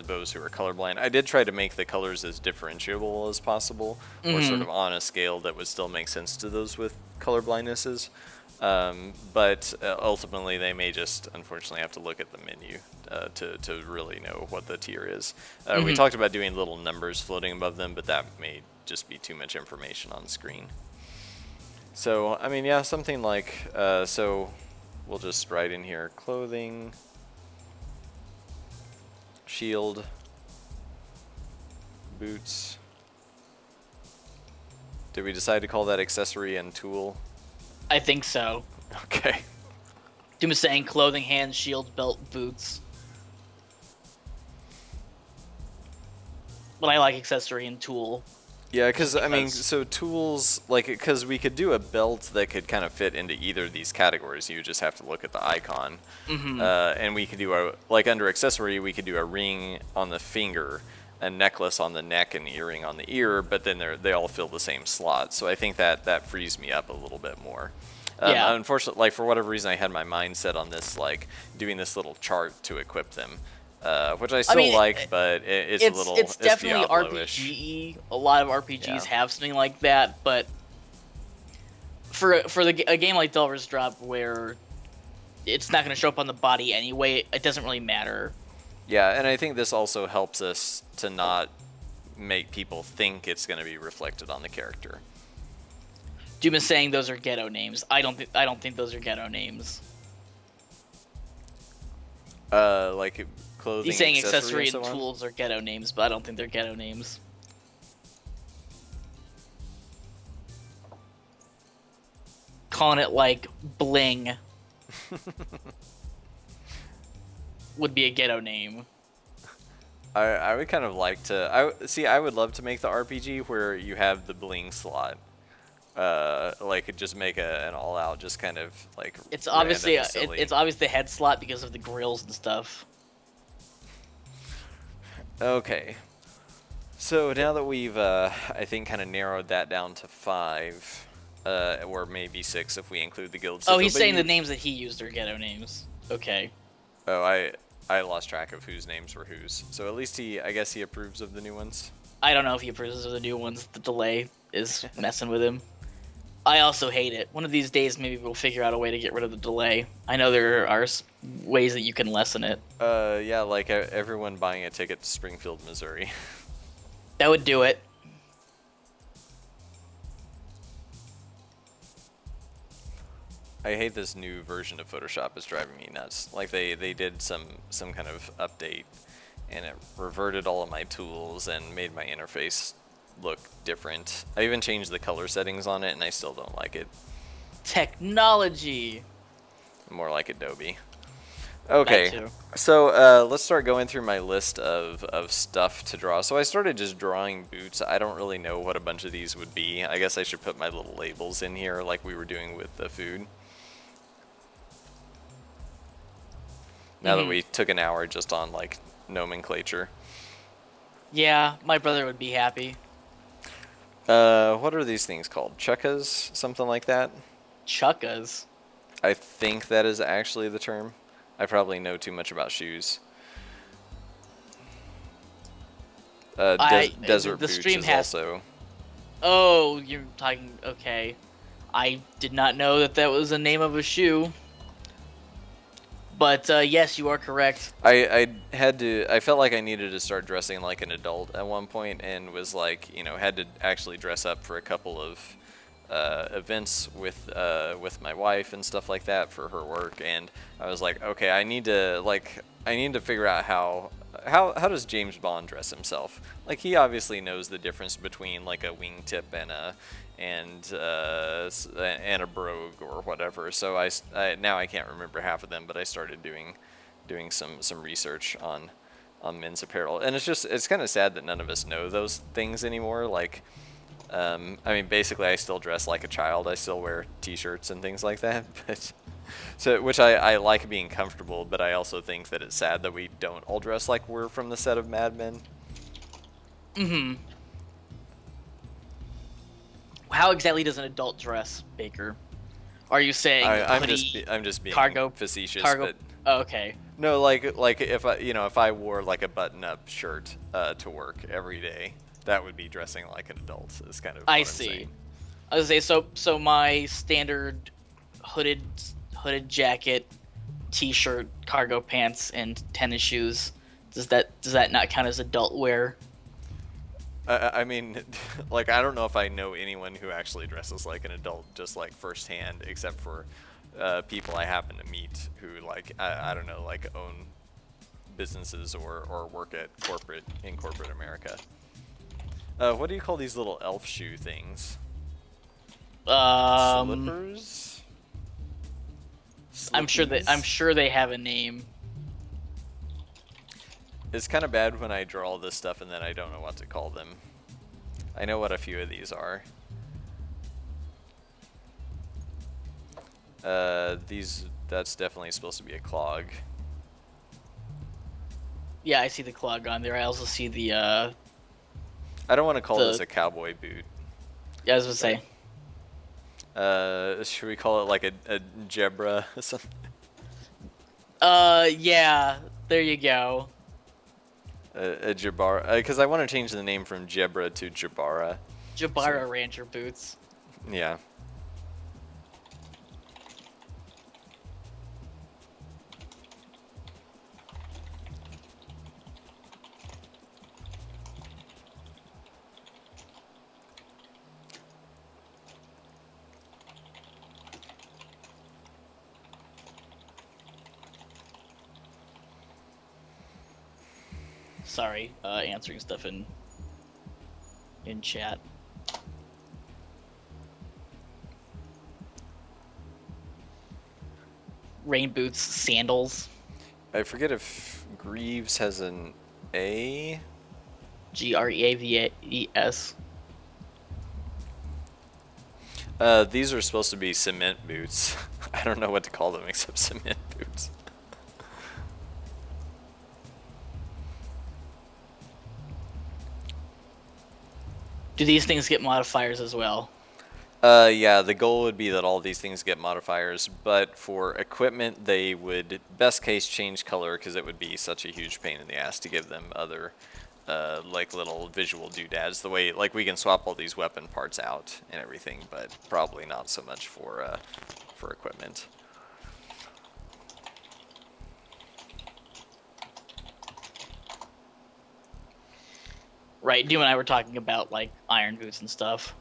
those who are colorblind, I did try to make the colors as differentiable as possible, or sort of on a scale that would still make sense to those with color blindnesses. But ultimately, they may just unfortunately have to look at the menu to really know what the tier is. We talked about doing little numbers floating above them, but that may just be too much information on screen. So, I mean, yeah, something like, so we'll just write in here, clothing, shield, boots. Did we decide to call that accessory and tool?
I think so.
Okay.
Doom is saying clothing, hands, shield, belt, boots. But I like accessory and tool.
Yeah, because I mean,
Because-
so tools, like, because we could do a belt that could kind of fit into either of these categories. You just have to look at the icon. And we could do like under accessory, we could do a ring on the finger, a necklace on the neck, and earring on the ear, but then they all fill the same slot. So I think that frees me up a little bit more.
Yeah.
Unfortunately, like, for whatever reason, I had my mind set on this, like, doing this little chart to equip them. Which I still
mean,
like, but it's a little,
it's definitely
Diablo-ish.
RPG. A lot of RPGs
Yeah.
have something like that, but for a game like Delver's Drop, where it's not going to show up on the body anyway, it doesn't really matter.
Yeah, and I think this also helps us to not make people think it's going to be reflected on the character.
Doom is saying those are ghetto names. I don't think those are ghetto names.
Like clothing,
He's saying accessory
so
and
on.
tools are ghetto names, but I don't think they're ghetto names. Calling it like bling would be a ghetto name.
I would kind of like to. I would love to make the RPG where you have the bling slot. Like just make an all-out, just kind of like.
It's obviously
random silly.
it's obviously the head slot because of the grills and stuff.
Okay. So now that we've, I think, kind of narrowed that down to 5, or maybe 6 if we include the guild
Oh,
sigil.
he's
But
saying the
you,
names that he used are ghetto names. Okay.
oh, I lost track of whose names were whose. So at least I guess he approves of the new ones.
I don't know if he approves of the new ones. The delay is messing with him. I also hate it. One of these days, maybe we'll figure out a way to get rid of the delay. I know there are ways that you can lessen it.
Yeah, like everyone buying a ticket to Springfield, Missouri.
That would do it.
I hate this new version of Photoshop. It's driving me nuts. Like they did some kind of update, and it reverted all of my tools and made my interface look different. I even changed the color settings on it, and I still don't like it.
Technology.
More like Adobe. Okay,
That too.
so let's start going through my list of stuff to draw. So I started just drawing boots. I don't really know what a bunch of these would be. I guess I should put my little labels in here like we were doing with the food. Now that we took an hour just on like nomenclature.
Yeah, my brother would be happy.
What are these things called? Chukkas? Something like that?
Chukkas.
I think that is actually the term. I probably know too much about shoes. Desert
the
boots
stream
is
has-
also.
Oh, you're talking. Okay. I did not know that that was the name of a shoe. But yes, you are correct.
I had to. I felt like I needed to start dressing like an adult at one point, and was like, had to actually dress up for a couple of events with my wife and stuff like that for her work. And I was like, okay, I need to figure out how does James Bond dress himself? Like, he obviously knows the difference between like a wingtip and a brogue or whatever. So I now I can't remember half of them, but I started doing some research on men's apparel, and it's kind of sad that none of us know those things anymore. Like, I mean, basically, I still dress like a child. I still wear T-shirts and things like that, but which I like being comfortable, but I also think that it's sad that we don't all dress like we're from the set of Mad Men.
Mm-hmm. How exactly does an adult dress, Baker? Are you saying
I'm just being
cargo
facetious,
cargo?
but
Oh, okay.
no, like if I wore like a button-up shirt to work every day, that would be dressing like an adult. Is kind of what
I
I'm
see.
saying.
I was gonna say so my standard hooded jacket, t-shirt, cargo pants, and tennis shoes. Does that not count as adult wear?
I mean, like, I don't know if I know anyone who actually dresses like an adult, just like firsthand, except for people I happen to meet who, like, I don't know, like, own businesses or work at corporate America. What do you call these little elf shoe things? Slippers?
I'm sure
Slippies?
they have a name.
It's kind of bad when I draw all this stuff and then I don't know what to call them. I know what a few of these are. That's definitely supposed to be a clog.
Yeah, I see the clog on there. I also see the
I don't want to call this a cowboy boot.
yeah, I was gonna say.
Should we call it like a Jebra or something?
Yeah, there you go.
A Jabara, because I want to change the name from Jebra to Jabara.
Jabara Rancher boots.
Yeah.
Sorry, answering stuff in chat. Rain boots, sandals.
I forget if Greaves has an A.
Greaves.
These are supposed to be cement boots. I don't know what to call them except cement boots.
Do these things get modifiers as well?
Yeah, the goal would be that all these things get modifiers, but for equipment, they would best case change color because it would be such a huge pain in the ass to give them other, like little visual doodads. The way, like we can swap all these weapon parts out and everything, but probably not so much for equipment.
Right, Doom and I were talking about like iron boots and stuff.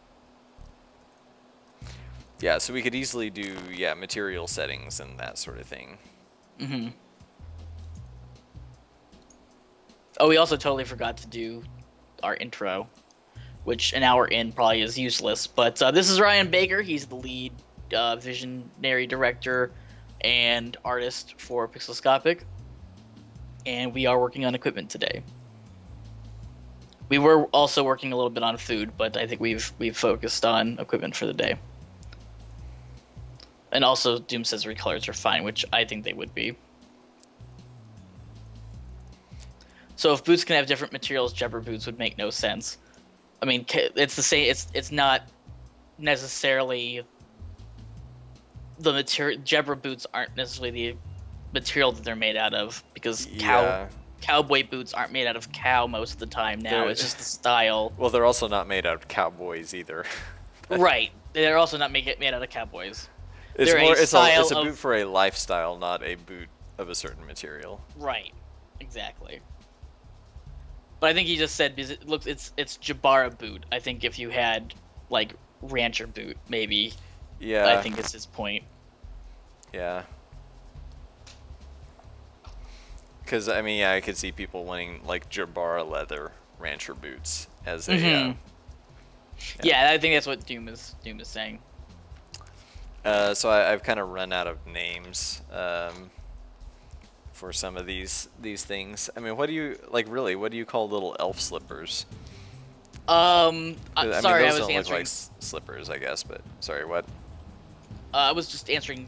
Yeah, so we could easily do, yeah, material settings and that sort of thing.
Mm-hmm. Oh, we also totally forgot to do our intro, which an hour in probably is useless. But this is Ryan Baker. He's the lead visionary director and artist for Pixelscopic, and we are working on equipment today. We were also working a little bit on food, but I think we've focused on equipment for the day. And also, Doom says recolors are fine, which I think they would be. So if boots can have different materials, Jebber boots would make no sense. I mean, it's the same. It's not necessarily the material. Jebber boots aren't necessarily the material that they're made out of, because cowboy boots aren't made out of cow most of the time now. It's just the style.
Well, they're also not made out of cowboys either.
Right. They're also not made out of cowboys.
It's
They're
more.
it's
a boot for a lifestyle, not a boot of a certain material.
Right. Exactly. But I think he just said, because it looks, it's Jabara boot. I think if you had like rancher boot, maybe.
Yeah.
I think is his point.
Yeah. Because I mean, yeah, I could see people wanting like Jabara leather rancher boots as a.
Yeah, I think that's what Doom is saying.
So I've kind of run out of names for some of these things. I mean, what do you like? Really, what do you call little elf slippers?
Sorry, I was
don't
answering.
look like slippers, I guess. But sorry, what?
I was just answering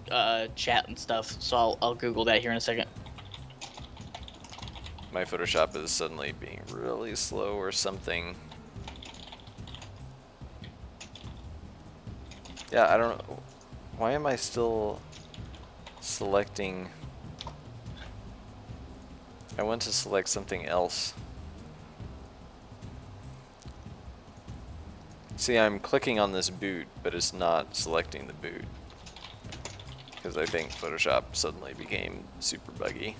chat and stuff, so I'll Google that here in a second.
My Photoshop is suddenly being really slow or something. Yeah, I don't know. Why am I still selecting? I want to select something else. See, I'm clicking on this boot, but it's not selecting the boot. Because I think Photoshop suddenly became super buggy.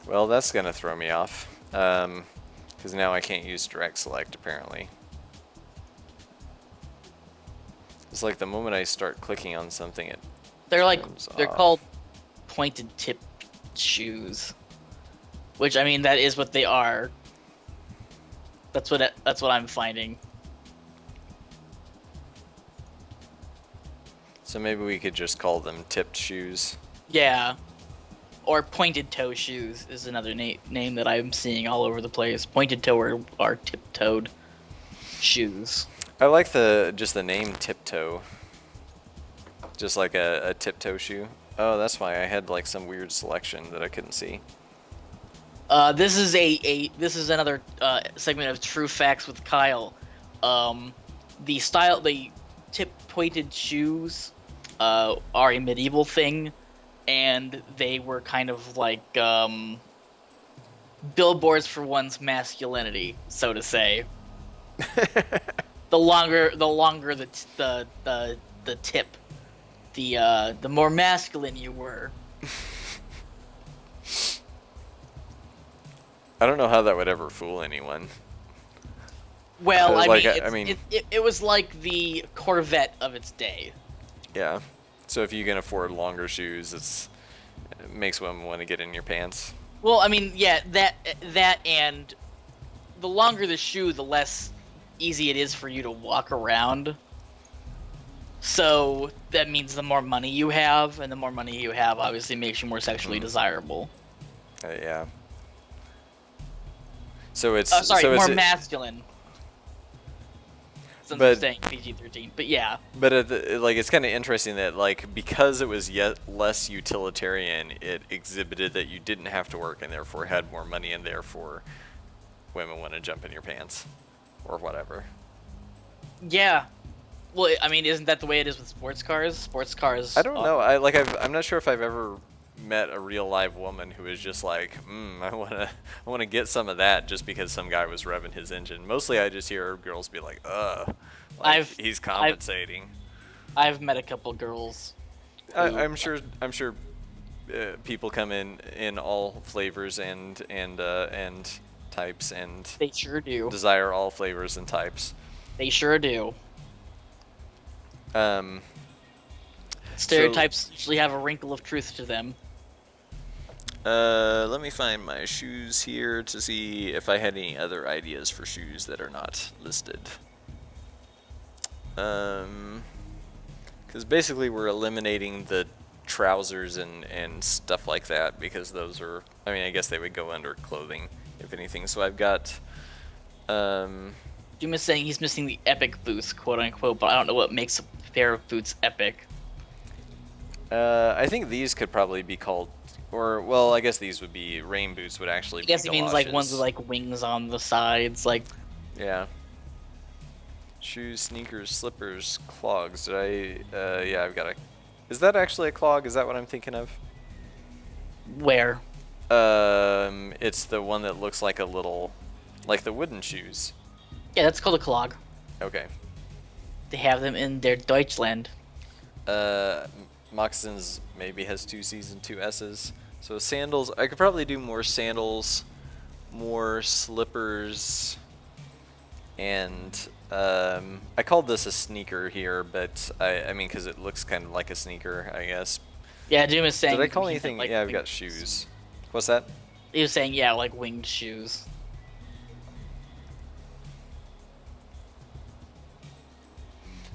Well, that's gonna throw me off, because now I can't use direct select apparently. It's like the moment I start clicking on something,
they're
off.
called pointed tip shoes, which I mean that is what they are. That's what I'm finding.
So maybe we could just call them tipped shoes.
Yeah. Or pointed toe shoes is another name that I'm seeing all over the place. Pointed toe are tip-toed shoes.
I like just the name tiptoe. Just like a tiptoe shoe. Oh, that's why I had like some weird selection that I couldn't see.
This is another segment of True Facts with Kyle. The tip-pointed shoes are a medieval thing. And they were kind of like billboards for one's masculinity, so to say. the longer the tip, the more masculine you were.
I don't know how that would ever fool anyone.
Well,
I mean,
it was like the Corvette of its day.
Yeah. So if you can afford longer shoes, it makes women want to get in your pants.
Well, I mean, yeah, that and the longer the shoe, the less easy it is for you to walk around. So that means the more money you have, and the more money you have obviously makes you more sexually desirable.
Yeah. So it's
Sorry,
so
more
it's
masculine. Since I'm
but
saying PG-13, but yeah,
but like it's kind of interesting that like because it was yet less utilitarian, it exhibited that you didn't have to work and therefore had more money and therefore women want to jump in your pants or whatever.
yeah. Well, I mean, isn't that the way it is with sports cars? Sports
I
cars
don't
are.
know. I'm not sure if I've ever met a real live woman who is just like, I wanna get some of that just because some guy was revving his engine. Mostly, I just hear girls be like, like
I've
he's
I've
compensating.
I've met a couple girls who.
I'm sure people come in all flavors and types and
They sure do.
desire all flavors and types.
They sure do.
Um, so
Stereotypes usually have a wrinkle of truth to them.
let me find my shoes here to see if I had any other ideas for shoes that are not listed. Because basically we're eliminating the trousers and stuff like that because those are, I mean, I guess they would go under clothing if anything. So I've got,
Doom is saying he's missing the epic boots, quote unquote, but I don't know what makes a pair of boots epic.
I think these could probably be called, or well, I guess these would be rain boots. Would actually
I guess
be
he means like ones
galoshes.
with like wings on the sides, like
Yeah. Shoes, sneakers, slippers, clogs. Did I? Yeah, I've got a. Is that actually a clog? Is that what I'm thinking of?
where?
It's the one that looks like a little, like the wooden shoes.
Yeah, that's called a clog.
Okay.
They have them in their Deutschland.
Uh, Moccasins maybe has 2 C's and 2 S's. So sandals, I could probably do more sandals, more slippers, and I called this a sneaker here, but I mean, because it looks kind of like a sneaker, I guess.
Yeah, Doom is saying.
Did I call
he meant,
anything?
like,
Yeah, I've
winged
got shoes. What's that?
He was saying, yeah, like winged shoes.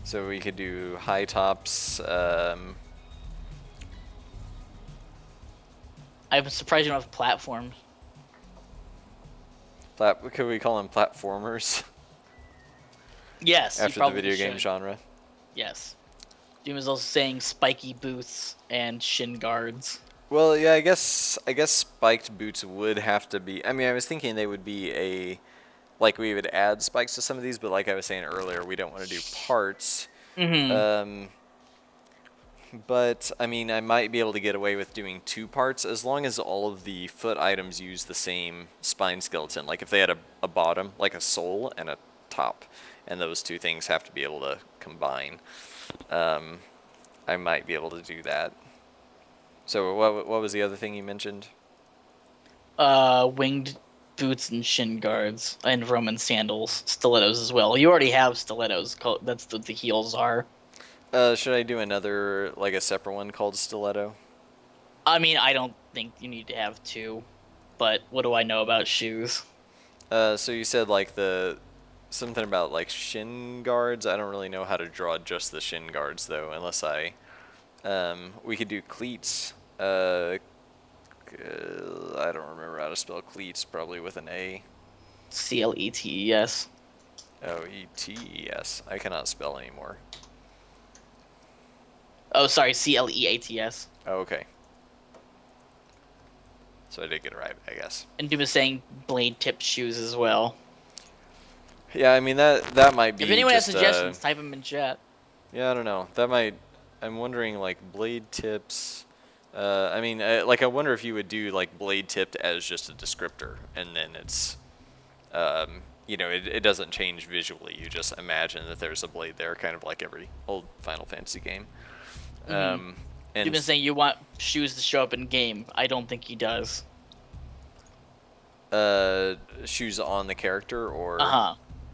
So we could do high tops.
I'm surprised you don't have platforms.
Could we call them platformers
Yes, you
after the
probably
video game
should.
genre?
Yes. Doom is also saying spiky boots and shin guards.
Well, yeah, I guess spiked boots would have to be. I mean, I was thinking they would be like we would add spikes to some of these, but like I was saying earlier, we don't want to do parts.
Mm-hmm.
But I mean, I might be able to get away with doing 2 parts as long as all of the foot items use the same spine skeleton. Like if they had a bottom, like a sole and a top, and those 2 things have to be able to combine. I might be able to do that. So what was the other thing you mentioned?
Winged boots and shin guards and Roman sandals, stilettos as well. You already have stilettos. That's what the heels are.
Should I do another, like a separate one called stiletto?
I mean, I don't think you need to have two, but what do I know about shoes?
So you said like something about like shin guards. I don't really know how to draw just the shin guards though, unless we could do cleats. I don't remember how to spell cleats. Probably with an A.
CLETES.
Oh, ETES. I cannot spell anymore.
Oh, sorry, CLEATS.
Oh, okay. So I did get it right, I guess.
And Doom is saying blade tip shoes as well.
Yeah, I mean that might be.
If anyone has
just,
suggestions, type them in chat.
Yeah, I don't know. That might. I'm wondering like blade tips. I mean, like I wonder if you would do like blade tipped as just a descriptor, and then it's, it doesn't change visually. You just imagine that there's a blade there, kind of like every old Final Fantasy game.
Mm-hmm. You've been saying you want shoes to show up in game. I don't think he does.
Shoes on the character or.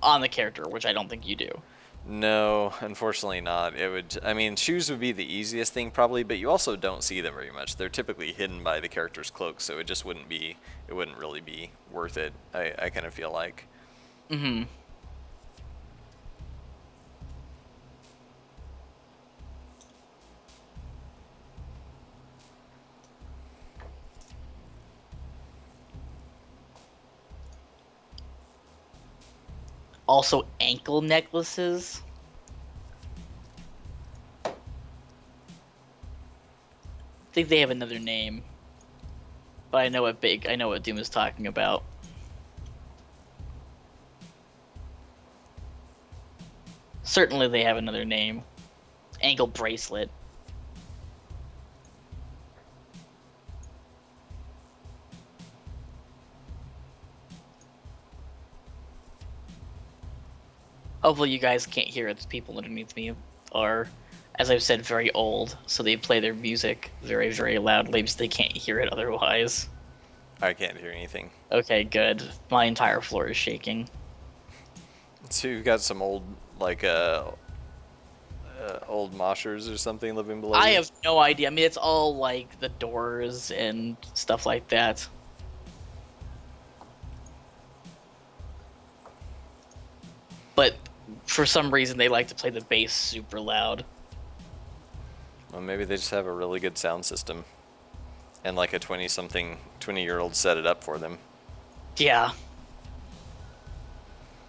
On the character, which I don't think you do.
No, unfortunately not. It would. I mean, shoes would be the easiest thing probably, but you also don't see them very much. They're typically hidden by the character's cloak, so it just wouldn't be. It wouldn't really be worth it. I kind of feel like.
Mm-hmm. Also, ankle necklaces. I think they have another name, but I know what Doom is talking about. Certainly, they have another name. Ankle bracelet. Hopefully you guys can't hear it. The people underneath me are, as I've said, very old, so they play their music very, very loudly because they can't hear it otherwise.
I can't hear anything.
Okay, good. My entire floor is shaking.
So you've got some old, like, old moshers or something living below
I
you?
have no idea. I mean, it's all like the Doors and stuff like that. But for some reason, they like to play the bass super loud.
Well, maybe they just have a really good sound system. And like a 20-year-old set it up for them.
Yeah.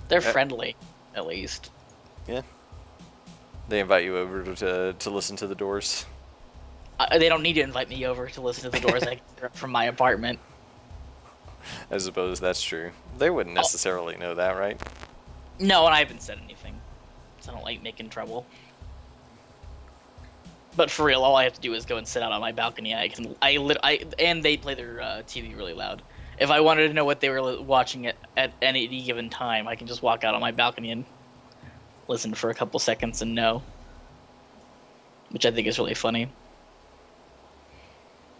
They're friendly, at least.
Yeah. They invite you over to listen to the Doors.
They don't need to invite me over to listen to the Doors. I can hear it from my apartment.
I suppose that's true. They wouldn't necessarily know that, right?
No, and I haven't said anything. So I don't like making trouble. But for real, all I have to do is go and sit out on my balcony. And they play their TV really loud. If I wanted to know what they were watching at any given time, I can just walk out on my balcony and listen for a couple seconds and know. Which I think is really funny.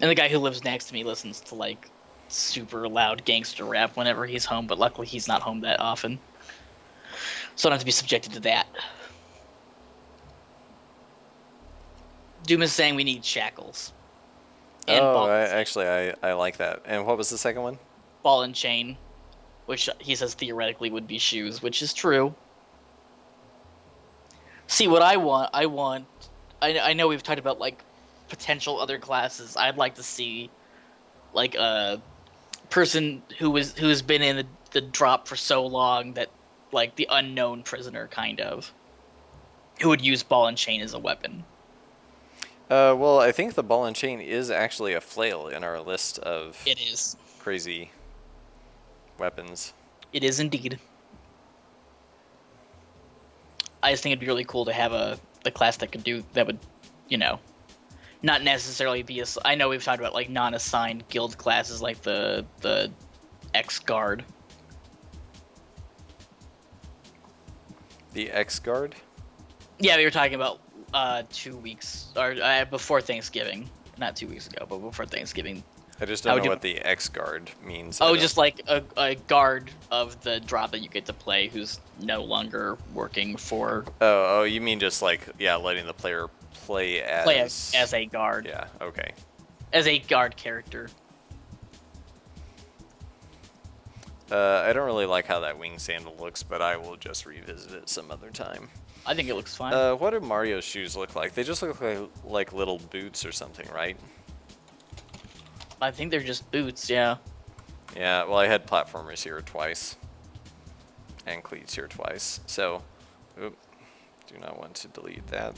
And the guy who lives next to me listens to, like, super loud gangster rap whenever he's home, but luckily he's not home that often. So I don't have to be subjected to that. Doom is saying we need shackles. And
I like that. And what was the second one?
ball and chain, which he says theoretically would be shoes, which is true. See, what I want, I know we've talked about, like, potential other classes. I'd like to see, like, a person who's been in the drop for so long that, like, the unknown prisoner, kind of, who would use ball and chain as a weapon.
Well, I think the ball and chain is actually a flail in our list of
It is.
crazy weapons.
It is indeed. I just think it'd be really cool to have the class that would, you know, not necessarily be I know we've talked about, like, non-assigned guild classes like the X-Guard.
The X-Guard?
Yeah, we were talking about 2 weeks or before Thanksgiving, not 2 weeks ago, but before Thanksgiving.
I just don't know what the X-Guard means.
Oh, just like a guard of the drop that you get to play who's no longer working for.
Oh, you mean just like, yeah, letting the player play
as a guard.
Yeah, okay.
As a guard character.
I don't really like how that wing sandal looks, but I will just revisit it some other time.
I think it looks fine.
What do Mario's shoes look like? They just look like little boots or something, right?
I think they're just boots, yeah.
Yeah, well, I had platformers here twice. And cleats here twice. So, oop, do not want to delete that.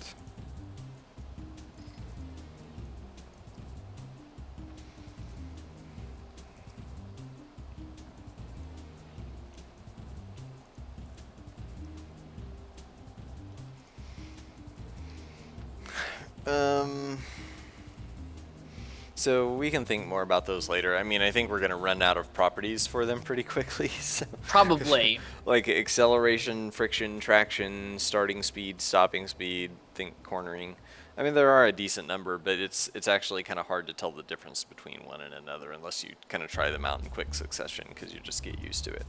So we can think more about those later. I mean, I think we're going to run out of properties for them pretty quickly. So.
Probably.
Like acceleration, friction, traction, starting speed, stopping speed, think cornering. I mean, there are a decent number, but it's actually kind of hard to tell the difference between one and another unless you kind of try them out in quick succession because you just get used to it.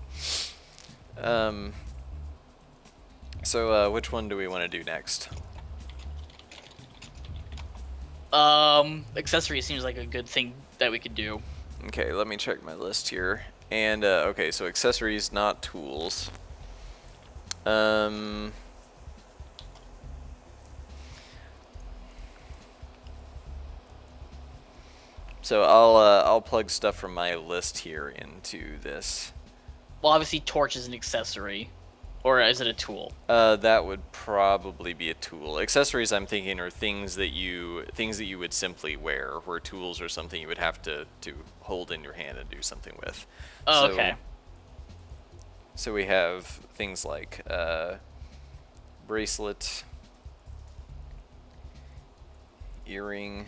So which one do we want to do next?
Accessory seems like a good thing that we could do.
Okay, let me check my list here. And, okay, so accessories, not tools. So I'll plug stuff from my list here into this.
Well, obviously, torch is an accessory. Or is it a tool?
That would probably be a tool. Accessories, I'm thinking, are things that you would simply wear, where tools are something you would have to hold in your hand and do something with.
Oh,
So,
okay.
so we have things like bracelet, earring,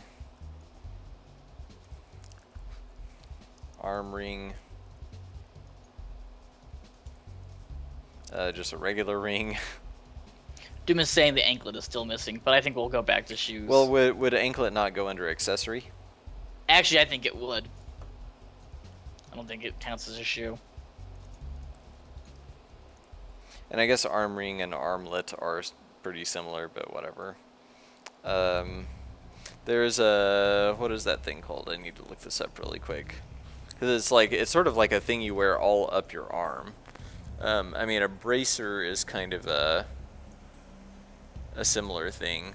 arm ring, just a regular ring.
Doom is saying the anklet is still missing, but I think we'll go back to shoes.
Well, would anklet not go under accessory?
Actually, I think it would. I don't think it counts as a shoe.
And I guess arm ring and armlet are pretty similar, but whatever. There's a, what is that thing called? I need to look this up really quick. Because it's sort of like a thing you wear all up your arm. I mean, a bracer is kind of a similar thing.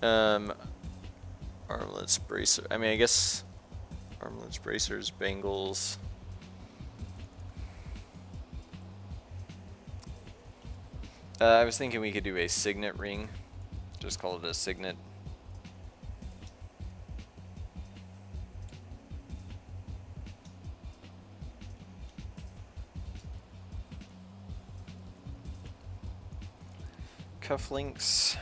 Armlets, bracer. I mean, I guess armlets, bracers, bangles. I was thinking we could do a signet ring. Just call it a signet. Cufflinks.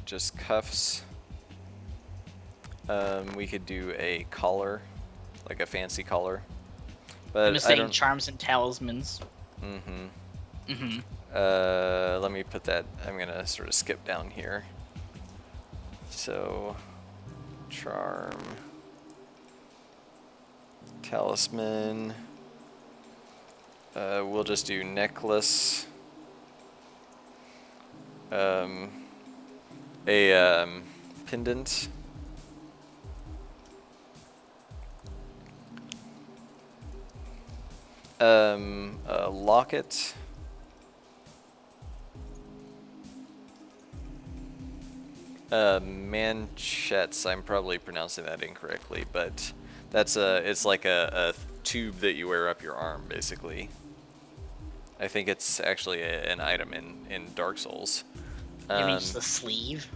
Just cuffs. We could do a collar, like a fancy collar. But
I'm just saying charms and talismans.
Let me put that. I'm gonna sort of skip down here. So, charm, talisman. We'll just do necklace. A pendant. A locket. Manchettes. I'm probably pronouncing that incorrectly, but that's it's like a tube that you wear up your arm, basically. I think it's actually an item in Dark Souls.
You mean just the sleeve?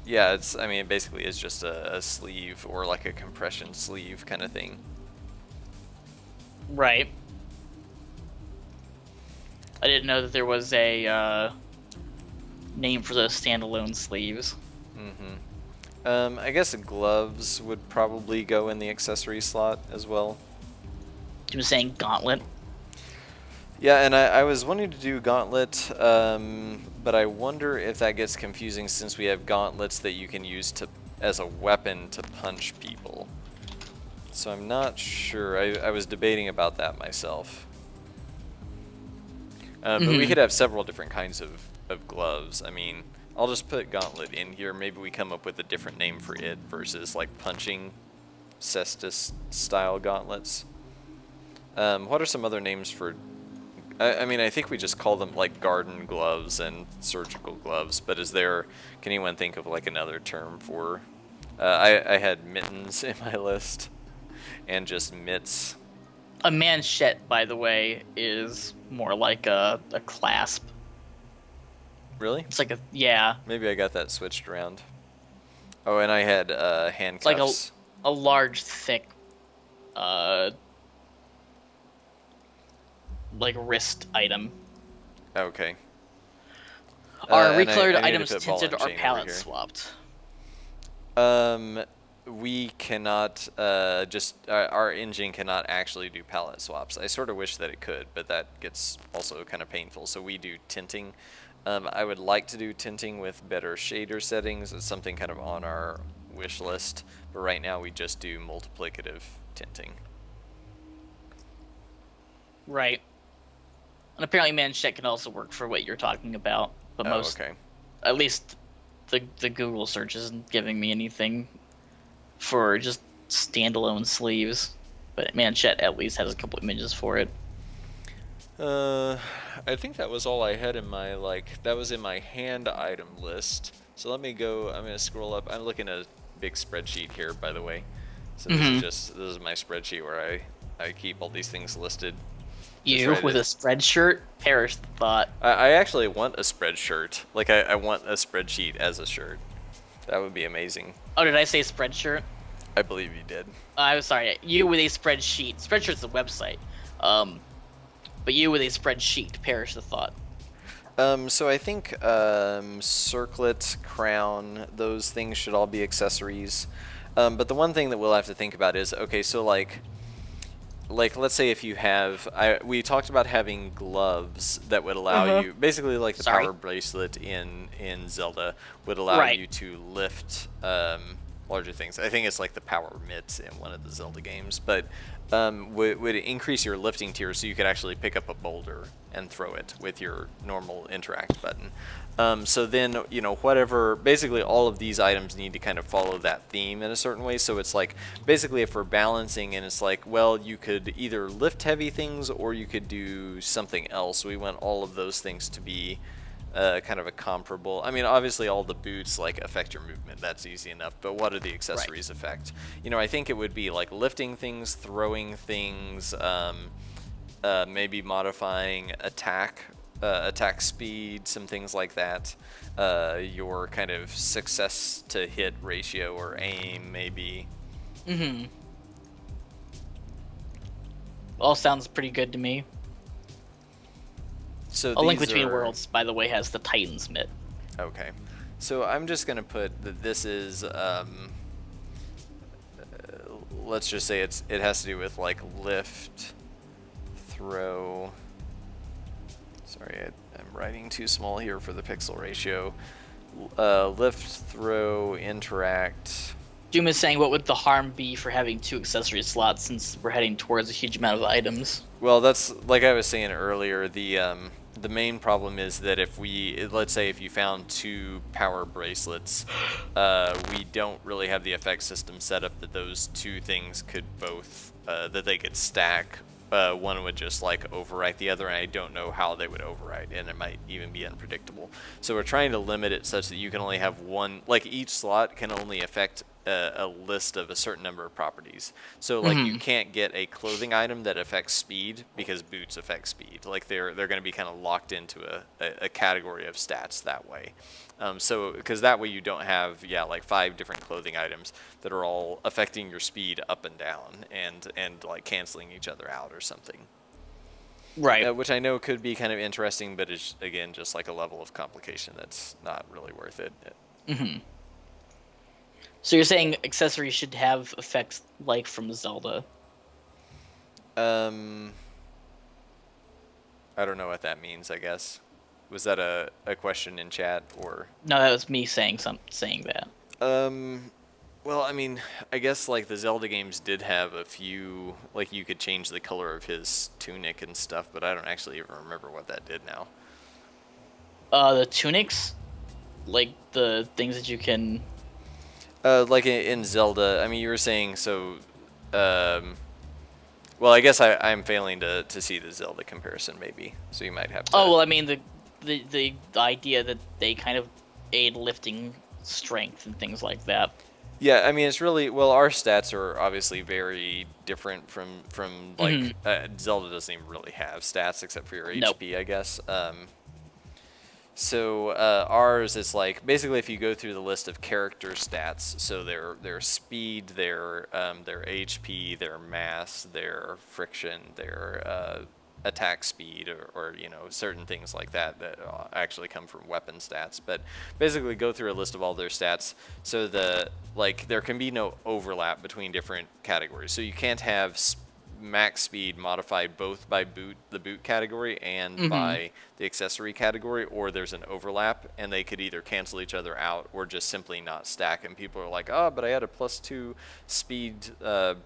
Yeah, I mean, it basically is just a sleeve or like a compression sleeve kind of thing.
Right. I didn't know that there was a name for those standalone sleeves.
I guess gloves would probably go in the accessory slot as well.
You were saying gauntlet?
Yeah, and I was wanting to do gauntlet, but I wonder if that gets confusing since we have gauntlets that you can use as a weapon to punch people. So I'm not sure. I was debating about that myself. But we could have several different kinds of gloves. I mean, I'll just put gauntlet in here. Maybe we come up with a different name for it versus like punching cestus style gauntlets. What are some other names for... I mean, I think we just call them like garden gloves and surgical gloves, but can anyone think of like another term for... I had mittens in my list, and just mitts.
A manchette, by the way, is more like a clasp.
Really?
It's like yeah.
Maybe I got that switched around. Oh, and I had handcuffs.
It's like a large, thick, like wrist item.
Okay.
Are recolored
I need to
items
put ball
tinted
and
or
chain over
palette
here.
swapped?
We cannot our engine cannot actually do palette swaps. I sort of wish that it could, but that gets also kind of painful. So we do tinting. I would like to do tinting with better shader settings. It's something kind of on our wish list, but right now we just do multiplicative tinting.
Right. And apparently manchette can also work for what you're talking about, but
Okay.
at least the Google search isn't giving me anything for just standalone sleeves, but manchette at least has a couple images for it.
I think that was all I had in my, that was in my hand item list. So let me go, I'm going to scroll up. I'm looking at a big spreadsheet here, by the way. So this is my spreadsheet where I I keep all these things listed.
You
right
with a
at-
spreadshirt? Perish the thought.
I actually want a spread shirt. Like I want a spreadsheet as a shirt. That would be amazing.
Oh, did I say spreadshirt?
I believe you did.
I'm sorry. You with a spreadsheet. Spreadshirt's a website. Um, but you with a spreadsheet. Perish the thought.
So I think circlet, crown, those things should all be accessories. But the one thing that we'll have to think about is, okay, so like let's say if you have, we talked about having gloves that would allow you, basically like the
Sorry.
power bracelet in Zelda would allow
Right.
you to lift larger things. I think it's like the power mitts in one of the Zelda games, but would increase your lifting tier so you could actually pick up a boulder and throw it with your normal interact button. So then, you know, whatever, basically all of these items need to kind of follow that theme in a certain way. So it's like, basically if we're balancing and it's like, well, you could either lift heavy things or you could do something else. We want all of those things to be kind of a comparable. I mean, obviously all the boots like affect your movement. That's easy enough. But what do the accessories affect? You know, I think it would be like lifting things, throwing things, maybe modifying attack speed, some things like that. Your kind of success to hit ratio or aim, maybe.
Mm-hmm. All sounds pretty good to me.
So
A Link
these
Between
are-
Worlds, by the way, has the Titan's mitt.
Okay. So I'm just gonna put that this is let's just say it has to do with like lift, throw. Sorry, I'm writing too small here for the pixel ratio. Lift, throw, interact.
Doom is saying, what would the harm be for having 2 accessory slots since we're heading towards a huge amount of items?
Well, that's like I was saying earlier. The main problem is that if let's say if you found 2 power bracelets, we don't really have the effect system set up that those 2 things could both that they could stack. One would just like overwrite the other, and I don't know how they would overwrite, and it might even be unpredictable. So we're trying to limit it such that you can only have one, like each slot can only affect a list of a certain number of properties. So like you can't get a clothing item that affects speed because boots affect speed. Like they're going to be kind of locked into a category of stats that way. So because that way you don't have like 5 different clothing items that are all affecting your speed up and down and like canceling each other out or something.
Right.
Which I know could be kind of interesting, but it's again just like a level of complication that's not really worth it.
So you're saying accessories should have effects like from Zelda?
I don't know what that means, I guess. Was that a question in chat or?
No, that was me saying that.
Well, I mean, I guess like the Zelda games did have a few, like you could change the color of his tunic and stuff, but I don't actually even remember what that did now.
The tunics, like the things that you can.
Like in Zelda, I mean, you were saying so. Well, I guess I'm failing to see the Zelda comparison, maybe. So you might have to.
Oh well, I mean the idea that they kind of aid lifting strength and things like that.
Yeah, I mean, it's really, well, our stats are obviously very different from like, Zelda doesn't even really have stats except for your
Nope.
HP, I guess. So ours is like, basically if you go through the list of character stats, so their speed, their HP, their mass, their friction, their attack speed, or you know, certain things like that that actually come from weapon stats. But basically go through a list of all their stats, so there can be no overlap between different categories. So you can't have max speed modified both by the boot category and by the accessory category, or there's an overlap and they could either cancel each other out or just simply not stack. And people are like, oh, but I had a +2 speed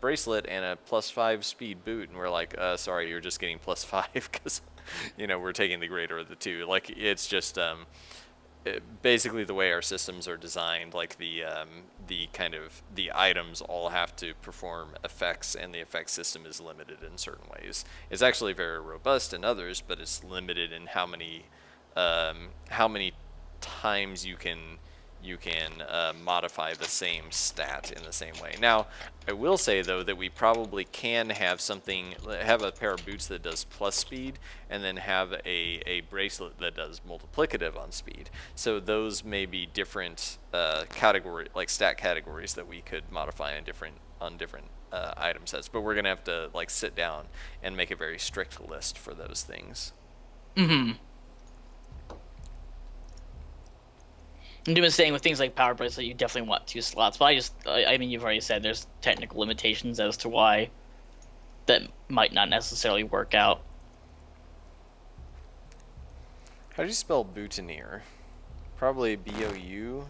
bracelet and a +5 speed boot, and we're like, sorry, you're just getting +5 because you know, we're taking the greater of the two. Like, it's just basically the way our systems are designed, like the kind of the items all have to perform effects, and the effect system is limited in certain ways. It's actually very robust in others, but it's limited in how many times you can you can modify the same stat in the same way. Now, I will say though that we probably can have a pair of boots that does plus speed, and then have a bracelet that does multiplicative on speed. So those may be different like stat categories that we could modify on different item sets. But we're gonna have to like sit down and make a very strict list for those things.
Mm-hmm. And you were saying with things like power bracelet, you definitely want 2 slots. But I mean, you've already said there's technical limitations as to why that might not necessarily work out.
How do you spell boutonniere? Probably B-O-U.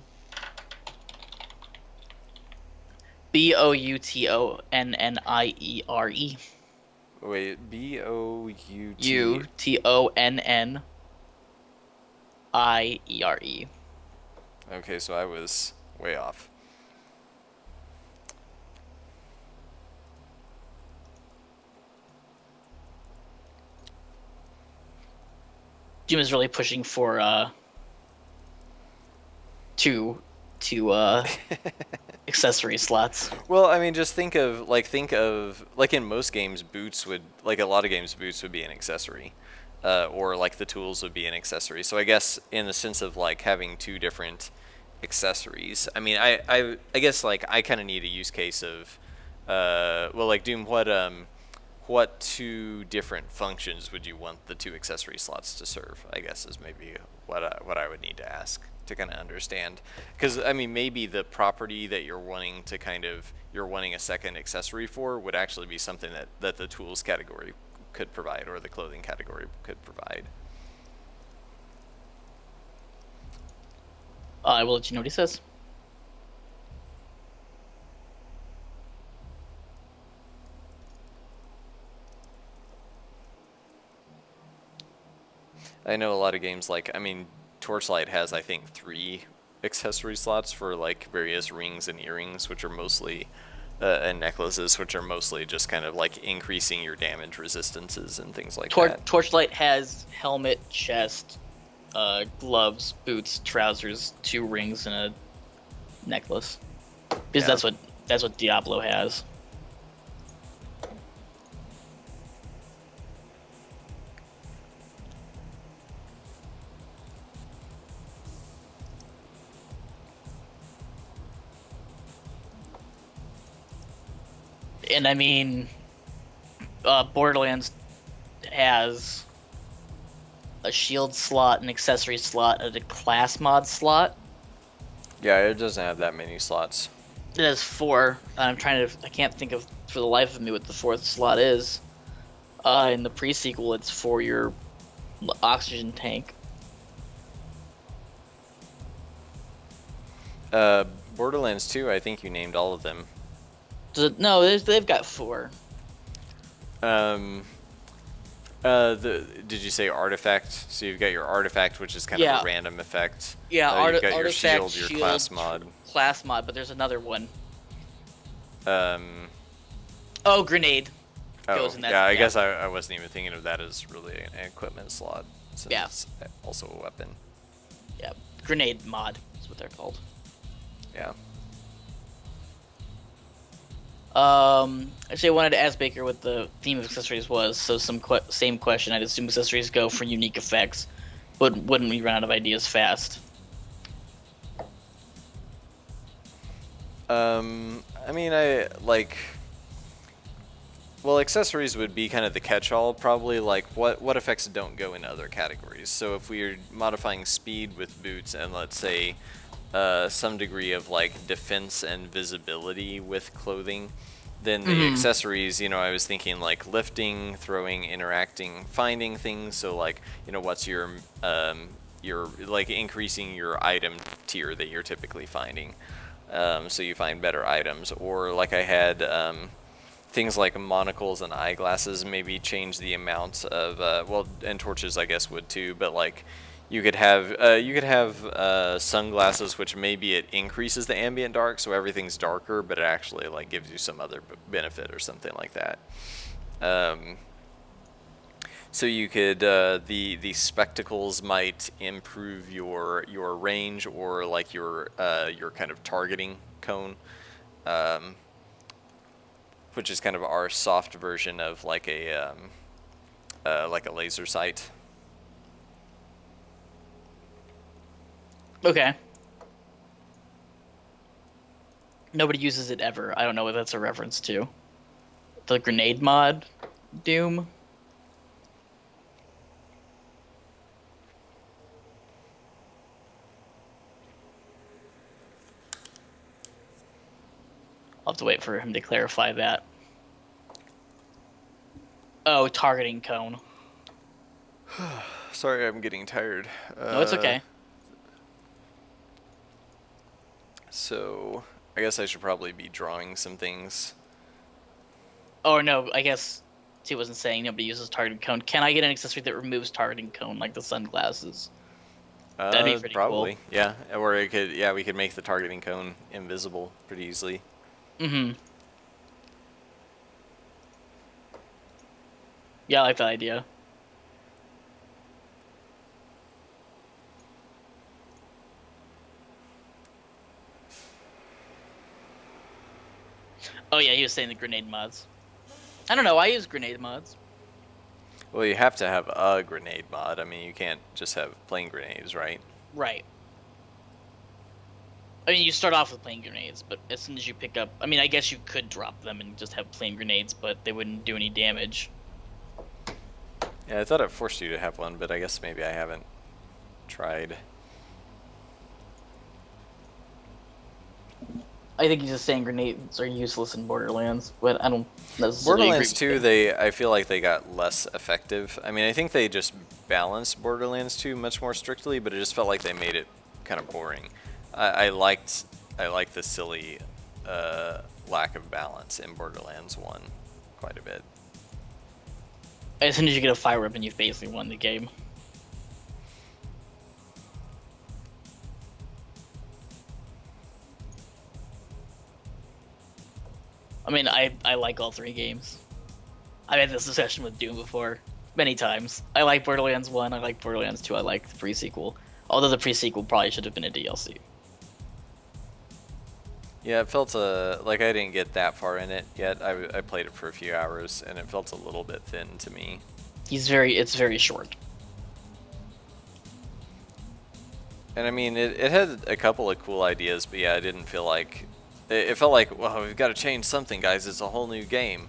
Boutonniere.
Wait, B-O-U-T.
Utonniere.
Okay, so I was way off.
Jim is really pushing for two accessory slots.
Well, I mean, just think of like in most games, a lot of games, boots would be an accessory, or like the tools would be an accessory. So I guess in the sense of like having 2 different accessories, I mean, I guess like I kind of need a use case of, well, like Doom, what 2 different functions would you want the 2 accessory slots to serve? I guess is maybe what I would need to ask to kind of understand, because I mean maybe the property that you're wanting a second accessory for would actually be something that the tools category could provide, or the clothing category could provide.
I will let you know what he says.
I know a lot of games, like, I mean, Torchlight has, I think, 3 accessory slots for like various rings and earrings, which are mostly and necklaces, which are mostly just kind of like increasing your damage resistances and things like that.
Torchlight has helmet, chest, gloves, boots, trousers, 2 rings, and a necklace. Because
Yeah.
that's what Diablo has. And I mean, Borderlands has a shield slot, an accessory slot, and a class mod slot.
Yeah, it doesn't have that many slots.
It has 4. I can't think of for the life of me what the 4th slot is. In the pre-sequel, it's for your oxygen tank.
Borderlands 2, I think you named all of them.
No, they've got 4.
Did you say artifact? So you've got your artifact, which is kind of a random effect.
Yeah,
You've got
artifact,
your shield, your class mod.
Class mod, but there's another one.
Um.
Oh, grenade.
Oh,
Goes in that,
yeah. I guess I wasn't even thinking of that as really an equipment slot, since
Yeah.
it's also a weapon.
Yeah, grenade mod is what they're called.
Yeah.
Actually, I wanted to ask Baker what the theme of accessories was. So same question. I'd assume accessories go for unique effects, but wouldn't we run out of ideas fast?
I mean, well, accessories would be kind of the catch-all, probably, like, what effects don't go in other categories. So if we are modifying speed with boots, and let's say some degree of, like, defense and visibility with clothing, then the accessories, you know, I was thinking, like, lifting, throwing, interacting, finding things. So, like, you know, what's your like, increasing your item tier that you're typically finding. So you find better items. Or, like I had, things like monocles and eyeglasses maybe change the amount of, well, and torches I guess would too, but like you could have sunglasses, which maybe it increases the ambient dark, so everything's darker, but it actually like gives you some other benefit or something like that. So you could the spectacles might improve your range or like your kind of targeting cone, um, which is kind of our soft version of like a laser sight.
Okay. Nobody uses it ever. I don't know what that's a reference to. The grenade mod, Doom. I'll have to wait for him to clarify that. Oh, targeting cone.
Sorry, I'm getting tired.
No, it's okay.
So I guess I should probably be drawing some things.
Oh no, I guess he wasn't saying nobody uses targeting cone. Can I get an accessory that removes targeting cone, like the sunglasses? That'd be pretty
Probably,
cool.
yeah. Or it could, yeah, we could make the targeting cone invisible pretty easily.
Mm-hmm. Yeah, I like that idea. Oh yeah, he was saying the grenade mods. I don't know. I use grenade mods.
Well, you have to have a grenade mod. I mean, you can't just have plain grenades, right?
Right. I mean, you start off with plain grenades, but as soon as you pick up, I mean, I guess you could drop them and just have plain grenades, but they wouldn't do any damage.
Yeah, I thought it forced you to have one, but I guess maybe I haven't tried.
I think he's just saying grenades are useless in Borderlands, but I don't necessarily
Borderlands
agree
2,
with it.
I feel like they got less effective. I mean, I think they just balanced Borderlands 2 much more strictly, but it just felt like they made it kind of boring. I liked the silly lack of balance in Borderlands 1 quite a bit.
As soon as you get a fire weapon, you've basically won the game. I mean, I like all three games. I've had this discussion with Doom before, many times. I like Borderlands 1, I like Borderlands 2, I like the pre-sequel. Although the pre-sequel probably should have been a DLC.
Yeah, it felt like I didn't get that far in it yet. I played it for a few hours, and it felt a little bit thin to me.
It's very short.
And I mean, it had a couple of cool ideas, but yeah, I didn't feel like... It felt like, well, we've got to change something, guys. It's a whole new game.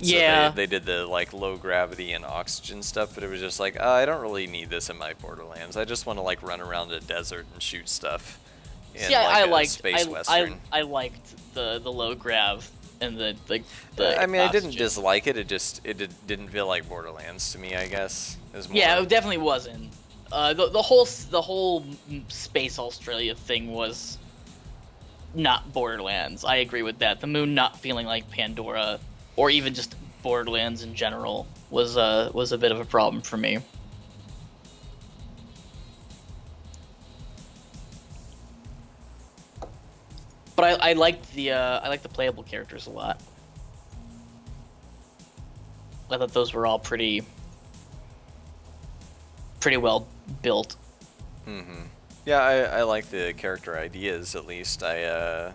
Yeah.
So they did the like low gravity and oxygen stuff, but it was just like, oh, I don't really need this in my Borderlands. I just want to like run around a desert and shoot stuff in
See,
like
I
a
liked
space western.
I liked the low grav and the
I mean, I didn't
oxygen.
dislike it. Didn't feel like Borderlands to me. I guess it was more.
Yeah, it definitely wasn't. The whole space Australia thing was not Borderlands. I agree with that. The moon not feeling like Pandora, or even just Borderlands in general, was a bit of a problem for me. But I liked the playable characters a lot. I thought those were all pretty well built.
Mm-hmm. Yeah, I like the character ideas at least. I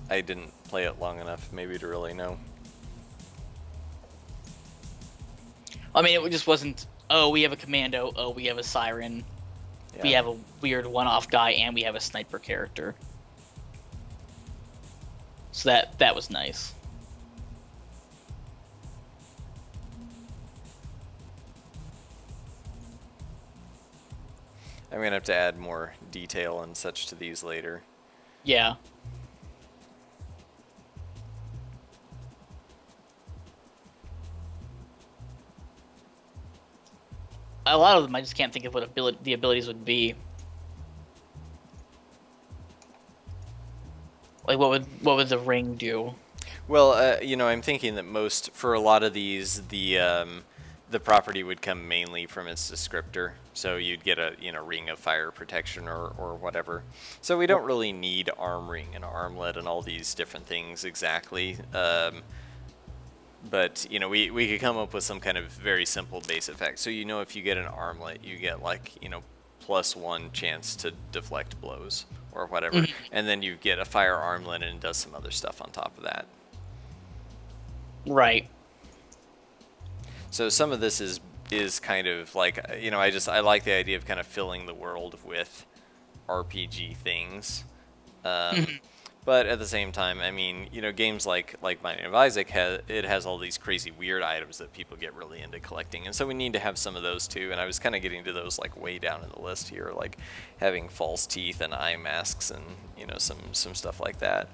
didn't play it long enough maybe to really know.
I mean, it just wasn't. Oh, we have a commando. Oh, we have a siren.
Yeah.
We have a weird one-off guy, and we have a sniper character. So that was nice.
I'm gonna have to add more detail and such to these later.
Yeah. A lot of them, I just can't think of what the abilities would be. Like, what would the ring do?
Well, I'm thinking that for a lot of these, the property would come mainly from its descriptor. So you'd get a ring of fire protection or whatever. So we don't really need arm ring and armlet and all these different things exactly. but you know, we could come up with some kind of very simple base effect. So you know, if you get an armlet, you get like, you know, +1 chance to deflect blows or whatever, and then you get a fire armlet and it does some other stuff on top of that.
Right.
So some of this is kind of like, you know, I like the idea of kind of filling the world with RPG things. But at the same time, I mean, you know, games like Binding of Isaac has all these crazy weird items that people get really into collecting, and so we need to have some of those too. And I was kind of getting to those like way down in the list here, like having false teeth and eye masks, and you know, some stuff like that.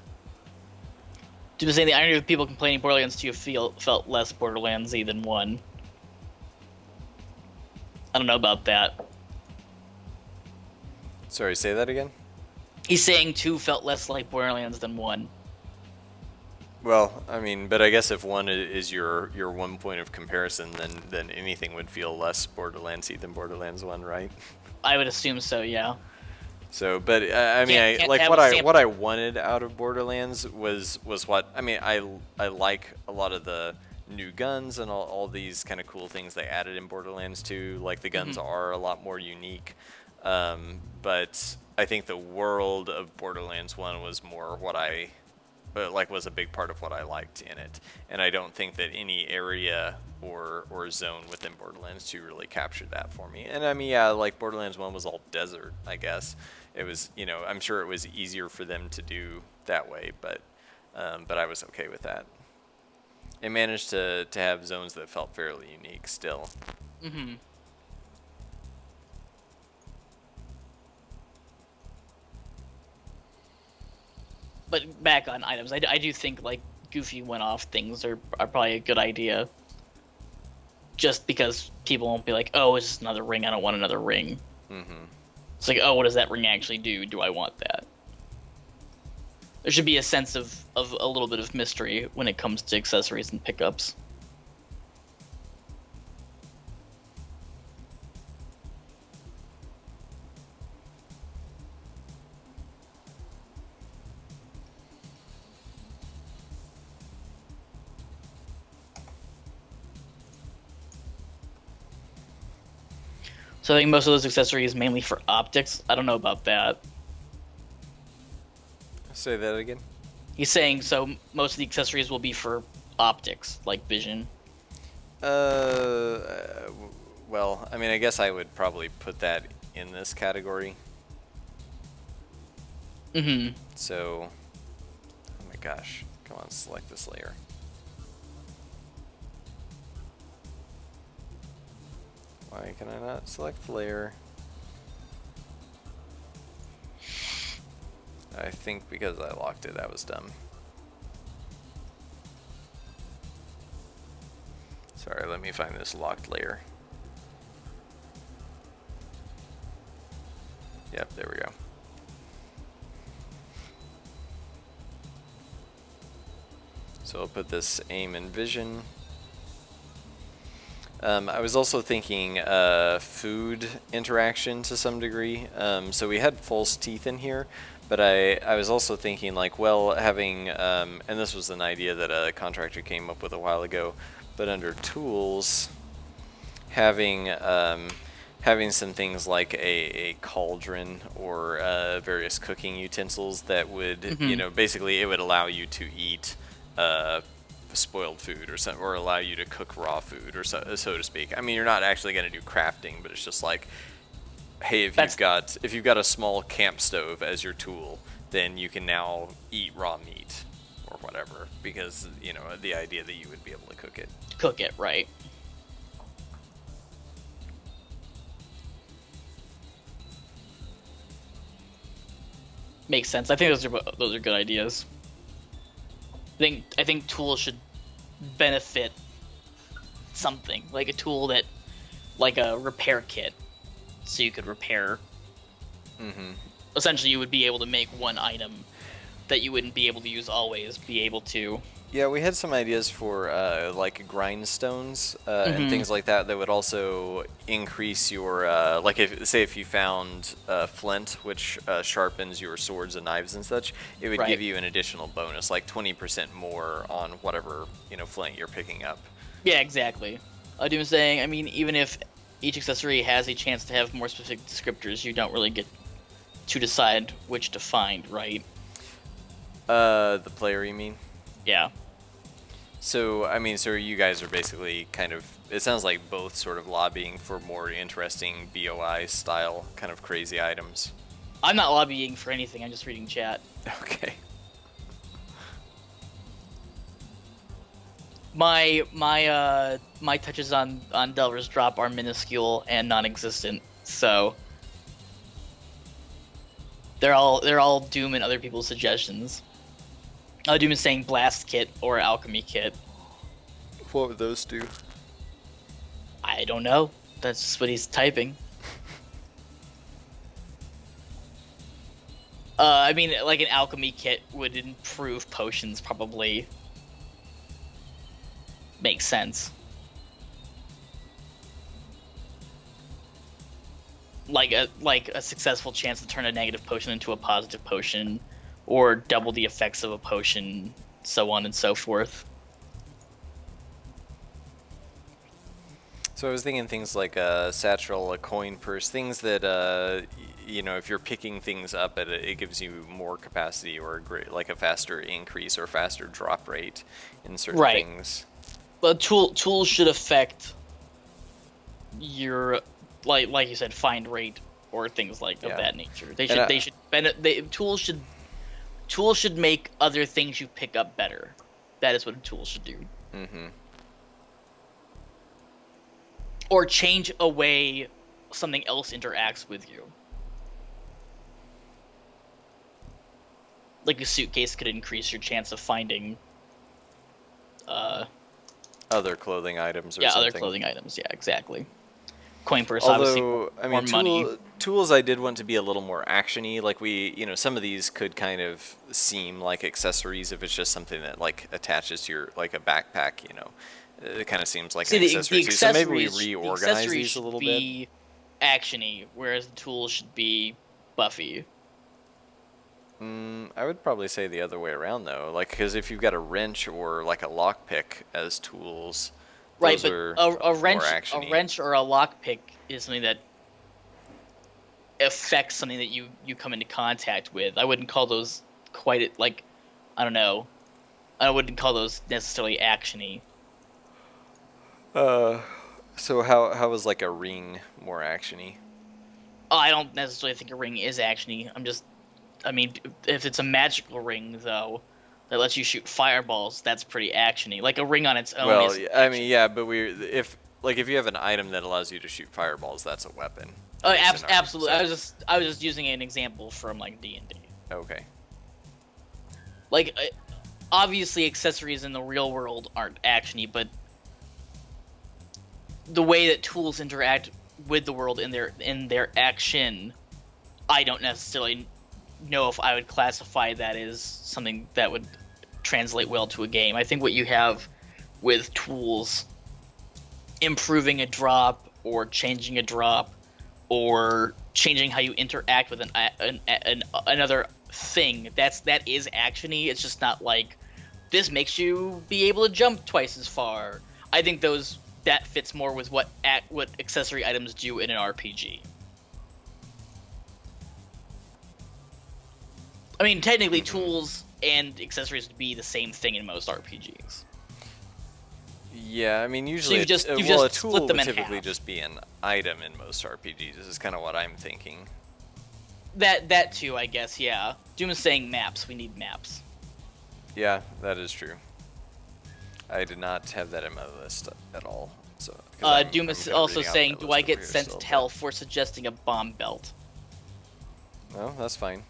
To say the irony of people complaining Borderlands 2 felt less Borderlands-y than 1. I don't know about that.
Sorry, say that again.
He's saying 2 felt less like Borderlands than 1.
Well, I mean, but I guess if 1 is your one point of comparison, then anything would feel less Borderlands-y than Borderlands 1, right?
I would assume so, yeah.
So, but I mean,
Can't
like
have
what I wanted out of Borderlands was what I mean. I like a lot of the new guns and all these kind of cool things they added in Borderlands 2. Like the guns are a lot more unique, but I think the world of Borderlands 1 was more what I was a big part of what I liked in it, and I don't think that any area or zone within Borderlands 2 really captured that for me. And I mean, yeah, like Borderlands 1 was all desert, I guess. It was, you know, I'm sure it was easier for them to do that way, but I was okay with that. It managed to have zones that felt fairly unique still.
Mm-hmm. But back on items, I do think like goofy one-off things are probably a good idea. Just because people won't be like, oh, it's just another ring, I don't want another ring.
Mm-hmm.
It's like, oh, what does that ring actually do? Do I want that? There should be a sense of a little bit of mystery when it comes to accessories and pickups. So I think most of those accessories mainly for optics. I don't know about that.
Say that again.
He's saying so most of the accessories will be for optics, like vision.
Well, I mean, I guess I would probably put that in this category.
Mm-hmm.
So, oh my gosh, come on, select this layer. Why can I not select layer? I think because I locked it, that was dumb. Sorry, let me find this locked layer. Yep, there we go. So I'll put this aim and vision. I was also thinking food interaction to some degree. So we had false teeth in here, but I was also thinking like, well, having, and this was an idea that a contractor came up with a while ago, but under tools, having some things like a cauldron or various cooking utensils that would, you know, basically it would allow you to eat spoiled food or something, or allow you to cook raw food, or so to speak. I mean, you're not actually going to do crafting, but it's just like, hey, if you've got a small camp stove as your tool, then you can now eat raw meat or whatever, because you know the idea that you would be able to cook it.
Cook it, right? Makes sense. I think those are good ideas. I think tools should benefit something, like a tool that, like a repair kit, so you could repair. Essentially, you would be able to make one item that you wouldn't be able to use always, be able to.
Yeah, we had some ideas for like grindstones and
Hmm.
things like that that would also increase your like if you found flint, which sharpens your swords and knives and such, it would give
Right.
you an additional bonus, like 20% more on whatever flint you're picking up.
Yeah, exactly. Doom is saying, I mean, even if each accessory has a chance to have more specific descriptors, you don't really get to decide which to find, right?
The player, you mean?
Yeah.
So, I mean, so you guys are basically kind of, it sounds like both sort of lobbying for more interesting BOI style kind of crazy items.
I'm not lobbying for anything, I'm just reading chat.
Okay.
My touches on Delver's drop are minuscule and non-existent, so they're all Doom and other people's suggestions. Doom is saying blast kit or alchemy kit.
What would those do?
I don't know. That's just what he's typing. I mean, like an alchemy kit would improve potions, probably. Makes sense. Like a successful chance to turn a negative potion into a positive potion, or double the effects of a potion, so on and so forth.
So I was thinking things like a satchel, a coin purse, things that, if you're picking things up, it gives you more capacity or like a faster increase or faster drop rate in certain
Right.
things.
But tools should affect your like you said, find rate or things like of
Yeah.
that nature.
And
Tools should make other things you pick up better. That is what a tool should do.
mm-hmm.
Or change a way something else interacts with you. Like a suitcase could increase your chance of finding
Other clothing items or
yeah,
something.
other clothing items. Yeah, exactly. Coin purse, obviously
Although, I
more
mean,
money.
tools I did want to be a little more actiony. Like some of these could kind of seem like accessories if it's just something that like attaches to your like a backpack. It kind of seems like
See,
an accessory. So maybe we
the
reorganize
accessories
these a
should
little bit.
be actiony, whereas the tools should be buffy.
I would probably say the other way around though. Like, because if you've got a wrench or like a lockpick as tools,
Right,
those
but
are
a
more
wrench
actiony.
or a lockpick is something that affects something that you come into contact with. I wouldn't call those quite like I don't know. I wouldn't call those necessarily actiony.
So how is like a ring more actiony?
Oh, I don't necessarily think a ring is actiony. I mean, if it's a magical ring though, that lets you shoot fireballs, that's pretty actiony. Like a ring on its own
Well,
is.
I mean, yeah, but if you have an item that allows you to shoot fireballs, that's a weapon.
Oh,
in this scenario,
absolutely. I was just using an example from like D&D.
Okay.
Like obviously accessories in the real world aren't actiony, but the way that tools interact with the world in their action, I don't necessarily know if I would classify that as something that would translate well to a game. I think what you have with tools improving a drop or changing a drop or changing how you interact with another thing, that is actiony. It's just not like this makes you be able to jump twice as far. I think that fits more with what accessory items do in an RPG. I mean, technically, tools and accessories would be the same thing in most RPGs.
Yeah, I mean, usually
you've just
a
split
tool
them
would
in
typically
half.
just be an item in most RPGs. This is kind of what I'm thinking.
That too, I guess. Yeah. Doom is saying maps. We need maps.
Yeah, that is true. I did not have that in my list at all. So
Doom is also saying, "Do I get sensed hell for suggesting a bomb belt?"
No, that's fine.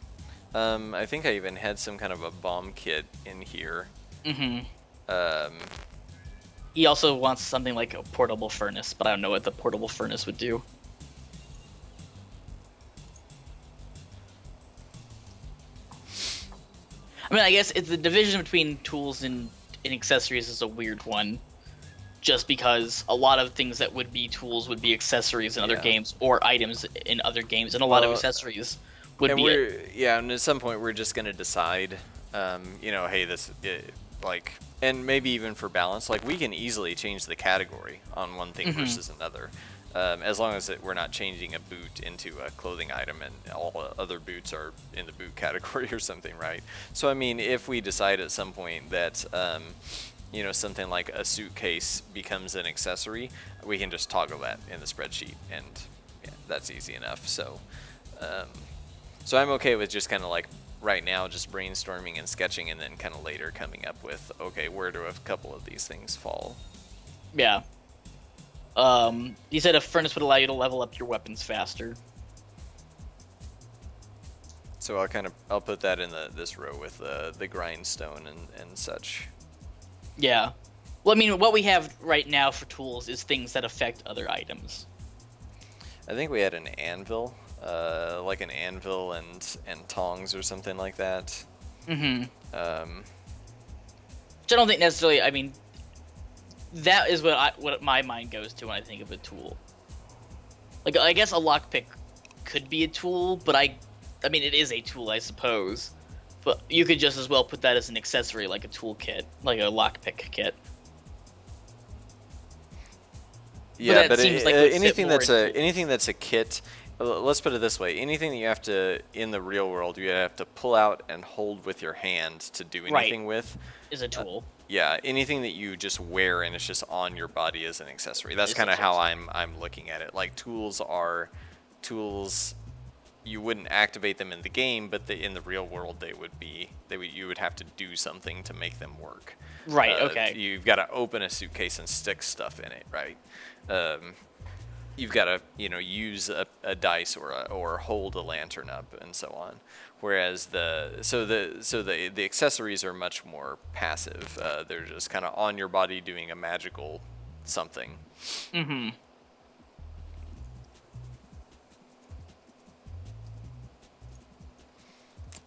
I think I even had some kind of a bomb kit in here.
Mm-hmm.
Um,
He also wants something like a portable furnace, but I don't know what the portable furnace would do. I mean, I guess it's the division between tools in in accessories is a weird one, just because a lot of things that would be tools would be accessories in other
Yeah.
games or items in other games, and a lot of
Well,
accessories would
and
be
and at some point we're just gonna decide, hey, like, and maybe even for balance, like we can easily change the category on one thing versus another, as long as we're not changing a boot into a clothing item and all other boots are in the boot category or something, right? So I mean, if we decide at some point that something like a suitcase becomes an accessory, we can just toggle that in the spreadsheet, and yeah, that's easy enough. So I'm okay with just kind of like right now just brainstorming and sketching, and then kind of later coming up with, okay, where do a couple of these things fall?
yeah. You said a furnace would allow you to level up your weapons faster.
So I'll put that in this row with the grindstone and such.
Yeah. Well, I mean, what we have right now for tools is things that affect other items.
I think we had an anvil, like an anvil and tongs or something like that.
Mm-hmm. Which I don't think necessarily. I mean, that is what my mind goes to when I think of a tool. Like, I guess a lockpick could be a tool, but I mean, it is a tool, I suppose. But you could just as well put that as an accessory, like a toolkit, like a lockpick kit.
Yeah, but
seems like it would fit
anything
more
that's
into-
anything that's a kit. Let's put it this way: anything that you have to in the real world, you have to pull out and hold with your hand to do anything with.
is a tool.
Yeah, anything that you just wear and it's just on your body as an accessory. That's
Is
kind of
an
how I'm looking at it. Like tools are tools. You wouldn't activate them in the game, but in the real world you would have to do something to make them work.
Right. Okay.
You've got to open a suitcase and stick stuff in it, right? You've got to use a dice or hold a lantern up and so on. Whereas the accessories are much more passive. They're just kind of on your body doing a magical something.
Mm-hmm.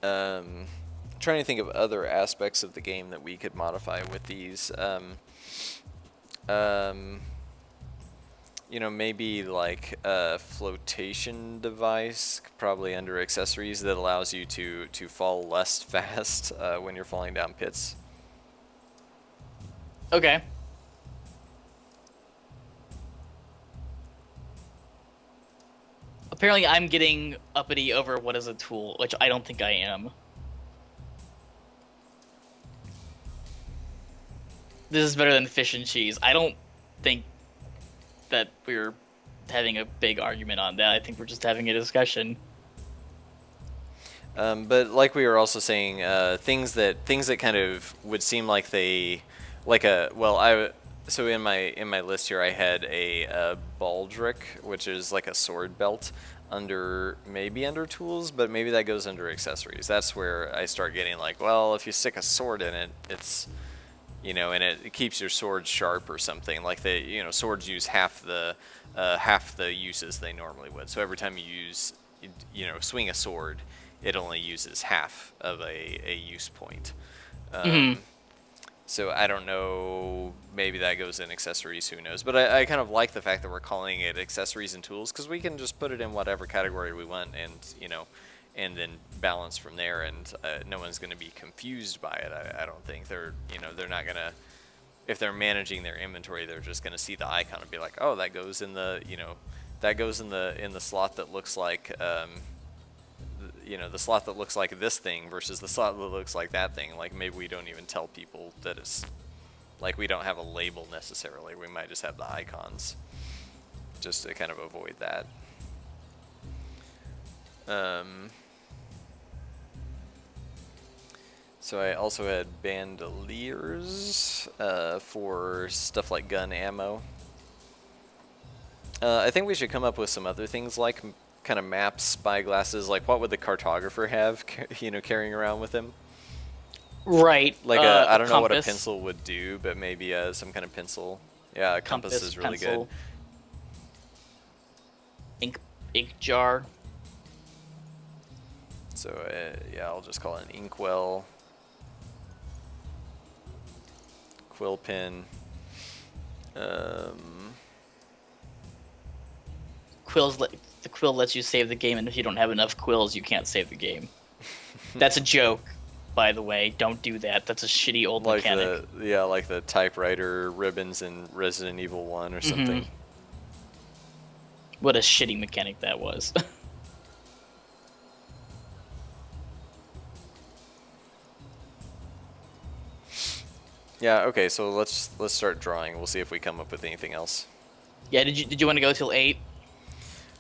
Trying to think of other aspects of the game that we could modify with these. Maybe like a flotation device, probably under accessories, that allows you to fall less fast when you're falling down pits.
Okay. Apparently, I'm getting uppity over what is a tool, which I don't think I am. This is better than fish and cheese. I don't think that we're having a big argument on that. I think we're just having a discussion.
But like we were also saying, things that kind of would seem like so in my list here I had a baldric, which is like a sword belt maybe under tools, but maybe that goes under accessories. That's where I start getting like, well, if you stick a sword in it, it's and it keeps your sword sharp or something. Like swords use half the uses they normally would. So every time you swing a sword, it only uses half of a use point. So I don't know, maybe that goes in accessories, who knows. But I kind of like the fact that we're calling it accessories and tools, because we can just put it in whatever category we want and then balance from there, and no one's going to be confused by it. I don't think they're not going to, if they're managing their inventory, they're just going to see the icon and be like, oh, that goes in the slot that looks like the slot that looks like this thing versus the slot that looks like that thing. Like maybe we don't even tell people that it's like we don't have a label necessarily. We might just have the icons just to kind of avoid that. So I also had bandoliers for stuff like gun ammo. I think we should come up with some other things like kind of maps, spyglasses. Like what would the cartographer have, carrying around with him?
Right.
Like I don't know what a
compass.
pencil would do, but maybe some kind of pencil. Yeah, a compass is really
pencil,
good.
Ink jar.
So yeah, I'll just call it an inkwell. quill pin.
The quill lets you save the game, and if you don't have enough quills, you can't save the game. That's a joke, by the way. Don't do that. That's a shitty old
like
mechanic.
like the typewriter ribbons in Resident Evil 1 or something.
What a shitty mechanic that was.
Yeah, okay, so let's start drawing. We'll see if we come up with anything else.
Yeah, did you want to go till 8?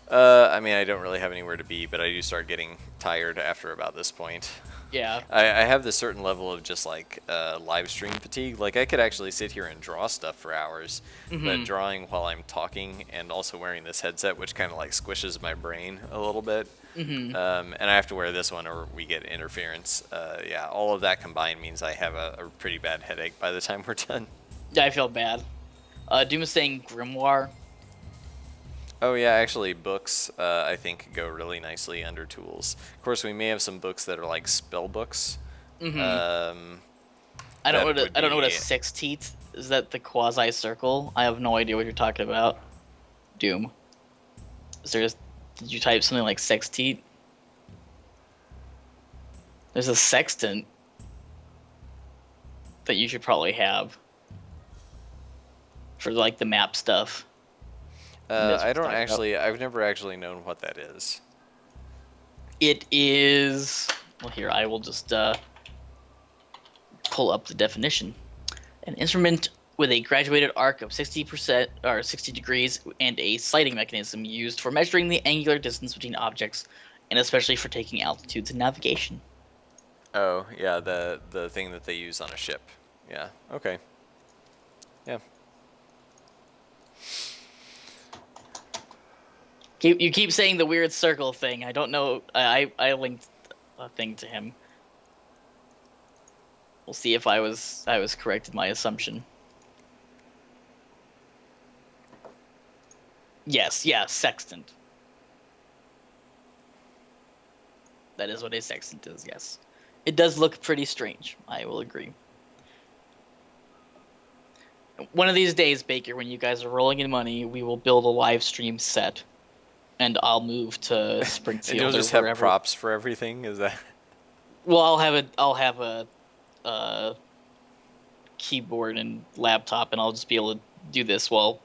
I mean, I don't really have anywhere to be, but I do start getting tired after about this point.
Yeah.
I have this certain level of just like live stream fatigue. Like I could actually sit here and draw stuff for hours, but drawing while I'm talking and also wearing this headset, which kind of like squishes my brain a little bit. And I have to wear this one or we get interference. Yeah, all of that combined means I have a pretty bad headache by the time we're done.
Yeah, I feel bad. Doom is saying Grimoire.
Oh yeah, actually books I think go really nicely under tools. Of course, we may have some books that are like spell books.
I don't know what a sextete is. That the quasi circle? I have no idea what you're talking about. Doom. Did you type something like sextete? There's a sextant that you should probably have for like the map stuff.
I don't actually. I've never actually known what that is.
It is. Well, here I will just pull up the definition. An instrument with a graduated arc of 60% or 60 degrees and a sighting mechanism used for measuring the angular distance between objects, and especially for taking altitudes and navigation.
Oh yeah, the thing that they use on a ship. Yeah. Okay. Yeah.
You keep saying the weird circle thing. I don't know. I linked a thing to him. We'll see if I was correct in my assumption. Yes, sextant. That is what a sextant is, yes. It does look pretty strange, I will agree. One of these days, Baker, when you guys are rolling in money, we will build a live stream set. And I'll move to Springfield.
And you'll just have props for everything? Is that?
Well, I'll have a keyboard and laptop, and I'll just be able to do this while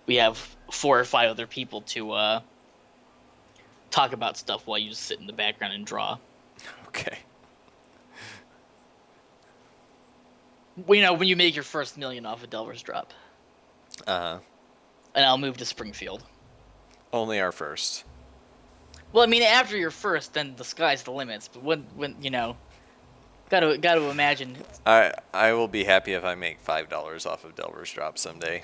we have 4 or 5 other people to talk about stuff while you just sit in the background and draw.
Okay.
Well, you know, when you make your first $1 million off of Delver's Drop.
Uh-huh.
And I'll move to Springfield.
Only our first.
Well, I mean, after your first, then the sky's the limits. But when you know, gotta imagine.
I will be happy if I make $5 off of Delver's Drop someday.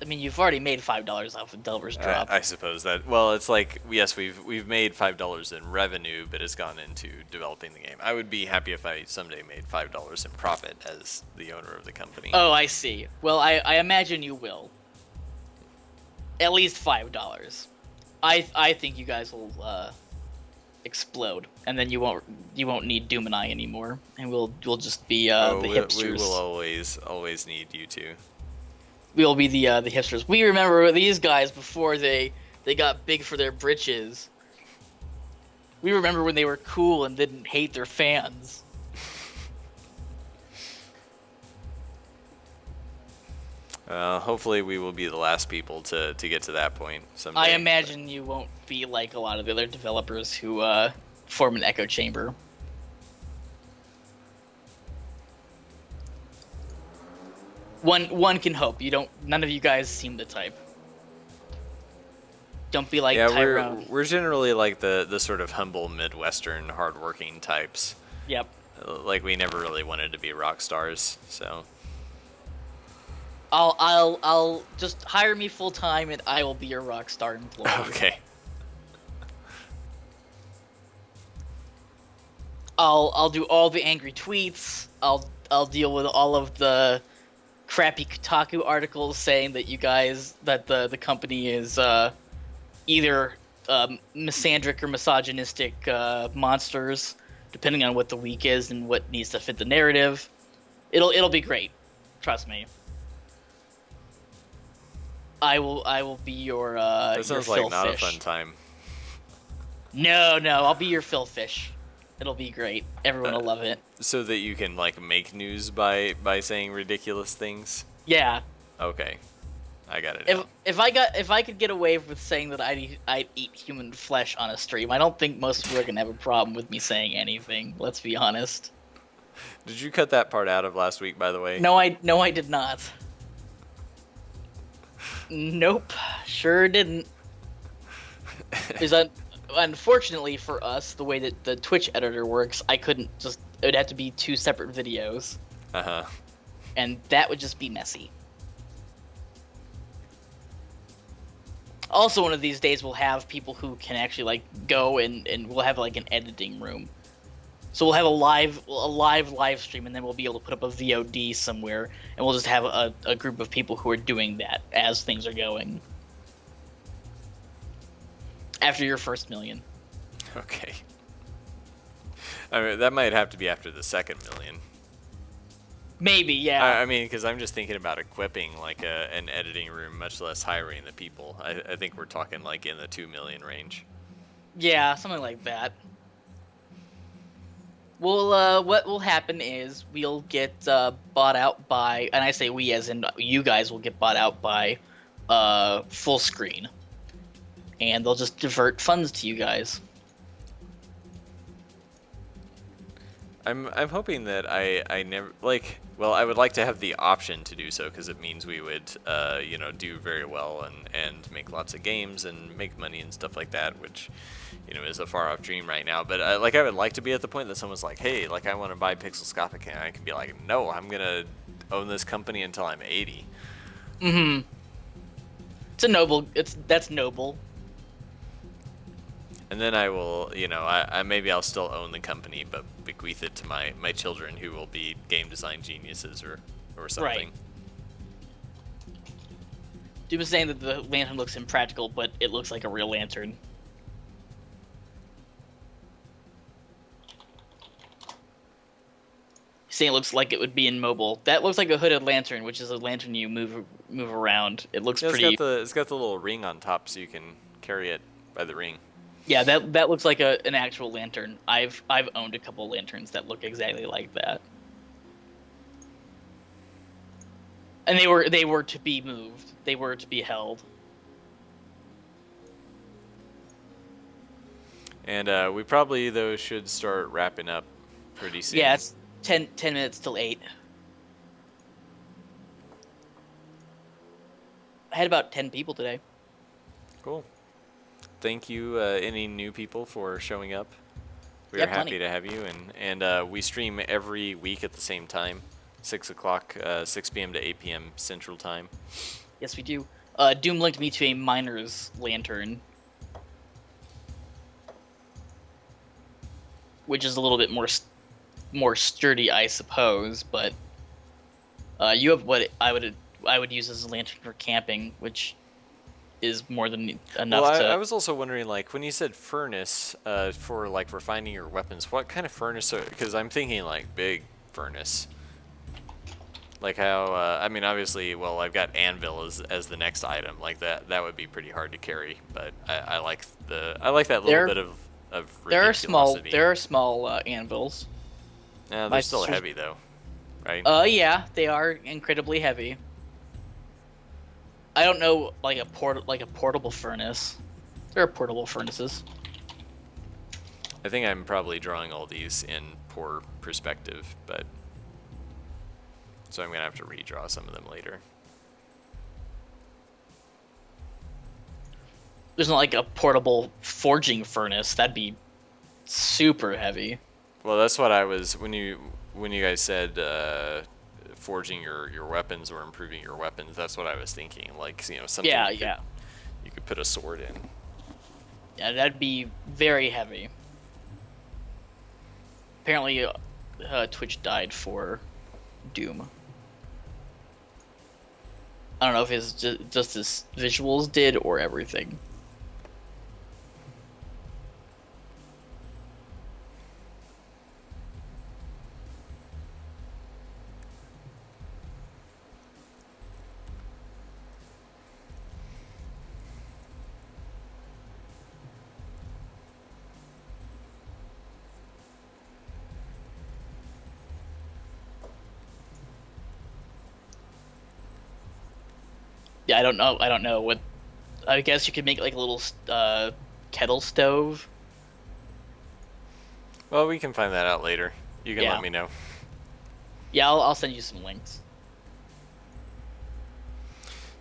I mean, you've already made $5 off of Delver's Drop.
I suppose that. Well, it's like yes, we've made $5 in revenue, but it's gone into developing the game. I would be happy if I someday made $5 in profit as the owner of the company.
Oh, I see. Well, I imagine you will. At least $5. I think you guys will explode, and then you won't need Doom and I anymore, and we'll just be the hipsters.
We will always need you two.
We'll be the hipsters. We remember these guys before they got big for their britches. We remember when they were cool and didn't hate their fans.
Hopefully we will be the last people to get to that point someday.
I imagine you won't be like a lot of the other developers who form an echo chamber. One can hope. None of you guys seem the type. Don't be like Tyrone.
We're generally like the sort of humble Midwestern hardworking types.
Yep.
Like we never really wanted to be rock stars, so.
I'll just hire me full time and I will be your rock star employee.
Okay.
I'll do all the angry tweets. I'll deal with all of the crappy Kotaku articles saying that the company is either misandric or misogynistic monsters, depending on what the week is and what needs to fit the narrative. It'll be great. Trust me. I will be your
That
your
sounds like
fill
not a
fish.
fun time.
No, no, I'll be your fill fish. It'll be great. Everyone
Uh,
will love it.
so that you can like make news by saying ridiculous things.
Yeah.
Okay, I got it
If
now.
if I could get away with saying that I'd eat human flesh on a stream, I don't think most people are gonna have a problem with me saying anything. Let's be honest.
Did you cut that part out of last week, by the way?
No, I did not. Nope, sure didn't. Is that unfortunately for us, the way that the Twitch editor works, I couldn't just. It would have to be two separate videos,
Uh huh.
and that would just be messy. Also, one of these days we'll have people who can actually like go and we'll have like an editing room. So we'll have a live stream, and then we'll be able to put up a VOD somewhere, and we'll just have a group of people who are doing that as things are going. After your first million.
Okay. I mean, that might have to be after the second million.
Maybe, yeah.
I mean, because I'm just thinking about equipping like an editing room, much less hiring the people. I think we're talking like in the 2 million range.
Yeah, something like that. Well, what will happen is we'll get bought out by, and I say we as in you guys will get bought out by Full Screen. And they'll just divert funds to you guys.
I'm hoping that I never like. Well, I would like to have the option to do so because it means we would do very well and make lots of games and make money and stuff like that, which is a far off dream right now. But I would like to be at the point that someone's like, hey, like I want to buy Pixelscopic, and I can be like, no, I'm gonna own this company until I'm 80.
Mm-hmm. That's noble.
And then I will, I maybe I'll still own the company, but bequeath it to my children who will be game design geniuses or something.
Right. Dude was saying that the lantern looks impractical, but it looks like a real lantern. He's saying it looks like it would be in mobile. That looks like a hooded lantern, which is a lantern you move around. It looks
Yeah,
pretty.
it's got the little ring on top, so you can carry it by the ring.
Yeah, that looks like an actual lantern. I've owned a couple lanterns that look exactly like that. And they were to be moved. They were to be held.
And we probably though should start wrapping up pretty soon.
Yeah, it's 10 minutes till 8. I had about 10 people today.
Cool. Thank you, any new people for showing up. We
Yeah,
are happy
plenty.
to have you, and we stream every week at the same time, 6 o'clock, 6 p.m. to 8 p.m. Central Time.
Yes, we do. Doom linked me to a miner's lantern, which is a little bit more sturdy, I suppose. But you have what I would use as a lantern for camping, which is more than enough
Well,
to.
I was also wondering, like, when you said furnace for like refining your weapons, what kind of furnace? Because I'm thinking like big furnace. Like how, I mean, obviously, well, I've got anvil as the next item. Like that would be pretty hard to carry. But I like that little bit of ridiculosity.
There are small anvils.
Yeah,
My
they're still
sister's-
heavy though, right?
Yeah, they are incredibly heavy. I don't know, like a portable furnace. There are portable furnaces.
I think I'm probably drawing all these in poor perspective, but so I'm gonna have to redraw some of them later.
There's not like a portable forging furnace. That'd be super heavy.
Well, that's what I was when you guys said forging your weapons or improving your weapons. That's what I was thinking. Like something you could put a sword in.
Yeah, that'd be very heavy. Apparently, Twitch died for Doom. I don't know if it's just his visuals did or everything. Yeah, I don't know. I don't know what. I guess you could make like a little kettle stove.
Well, we can find that out later. You can let
Yeah,
me know.
yeah. I'll send you some links.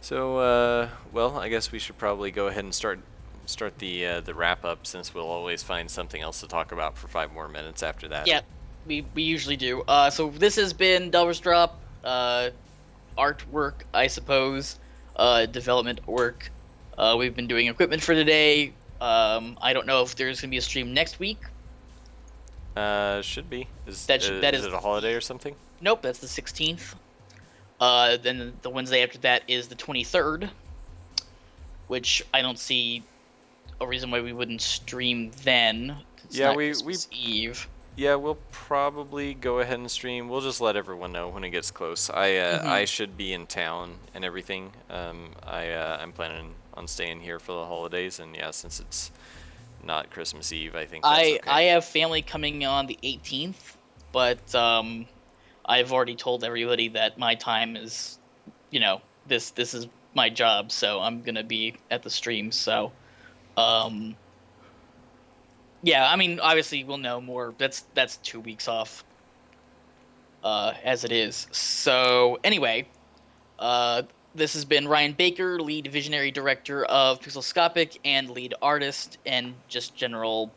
So, well, I guess we should probably go ahead and start the wrap up, since we'll always find something else to talk about for 5 more minutes after that.
Yeah, we usually do. So this has been Delver's Drop. Artwork, I suppose. Development work. We've been doing equipment for today. I don't know if there's gonna be a stream next week.
Should be. Is
That
is
is
it a holiday or something?
Nope, that's the 16th. Then the Wednesday after that is the 23rd, which I don't see a reason why we wouldn't stream then. It's
Yeah,
not
we
Christmas Eve.
yeah, we'll probably go ahead and stream. We'll just let everyone know when it gets close. I
Mhm.
should be in town and everything. I'm planning on staying here for the holidays, and yeah, since it's not Christmas Eve, I think that's
I
okay.
I have family coming on the 18th, but I've already told everybody that my time is, this is my job, so I'm gonna be at the stream. So, um, yeah, I mean, obviously we'll know more. That's 2 weeks off, as it is. So anyway, uh, this has been Ryan Baker, lead visionary director of Pixelscopic and lead artist and just general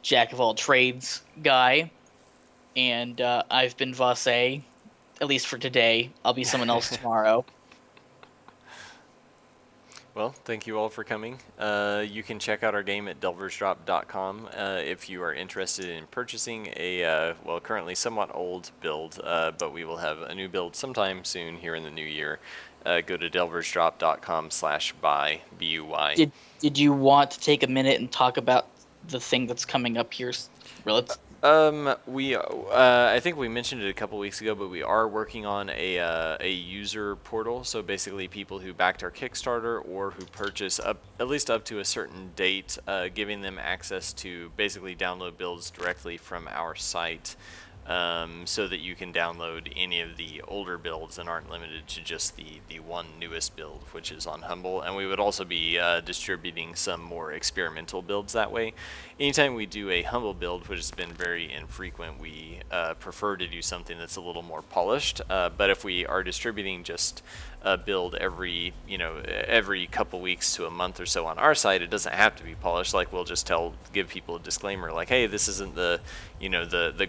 jack of all trades guy. And I've been Vase, at least for today. I'll be someone else tomorrow.
Well, thank you all for coming. You can check out our game at delversdrop.com if you are interested in purchasing a, well, currently somewhat old build, but we will have a new build sometime soon here in the new year. Go to delversdrop.com/buy, B-U-Y.
Did you want to take a minute and talk about the thing that's coming up here?
I think we mentioned it a couple weeks ago, but we are working on a user portal. So basically, people who backed our Kickstarter or who purchase at least up to a certain date, giving them access to basically download builds directly from our site, so that you can download any of the older builds and aren't limited to just the one newest build, which is on Humble. And we would also be distributing some more experimental builds that way. Anytime we do a Humble build, which has been very infrequent, we prefer to do something that's a little more polished. But if we are distributing just a build every couple weeks to a month or so on our site, it doesn't have to be polished. Like, we'll just give people a disclaimer, like, hey, this isn't the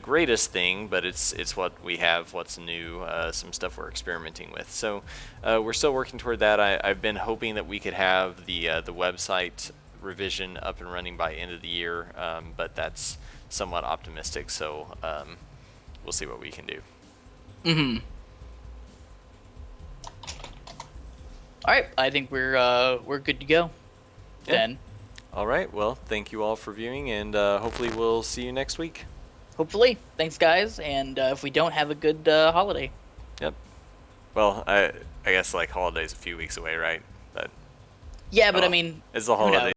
greatest thing, but it's what we have, what's new, some stuff we're experimenting with. So we're still working toward that. I've been hoping that we could have the website revision up and running by end of the year, but that's somewhat optimistic. So we'll see what we can do.
Mm-hmm. All right, I think we're good to go.
Yeah.
Then,
all right. Well, thank you all for viewing, and hopefully we'll see you next week.
hopefully, thanks guys, and if we don't, have a good holiday.
Yep. Well, I guess like holiday's a few weeks away, right? But
Yeah, but I mean,
it's the
who knows?
holiday.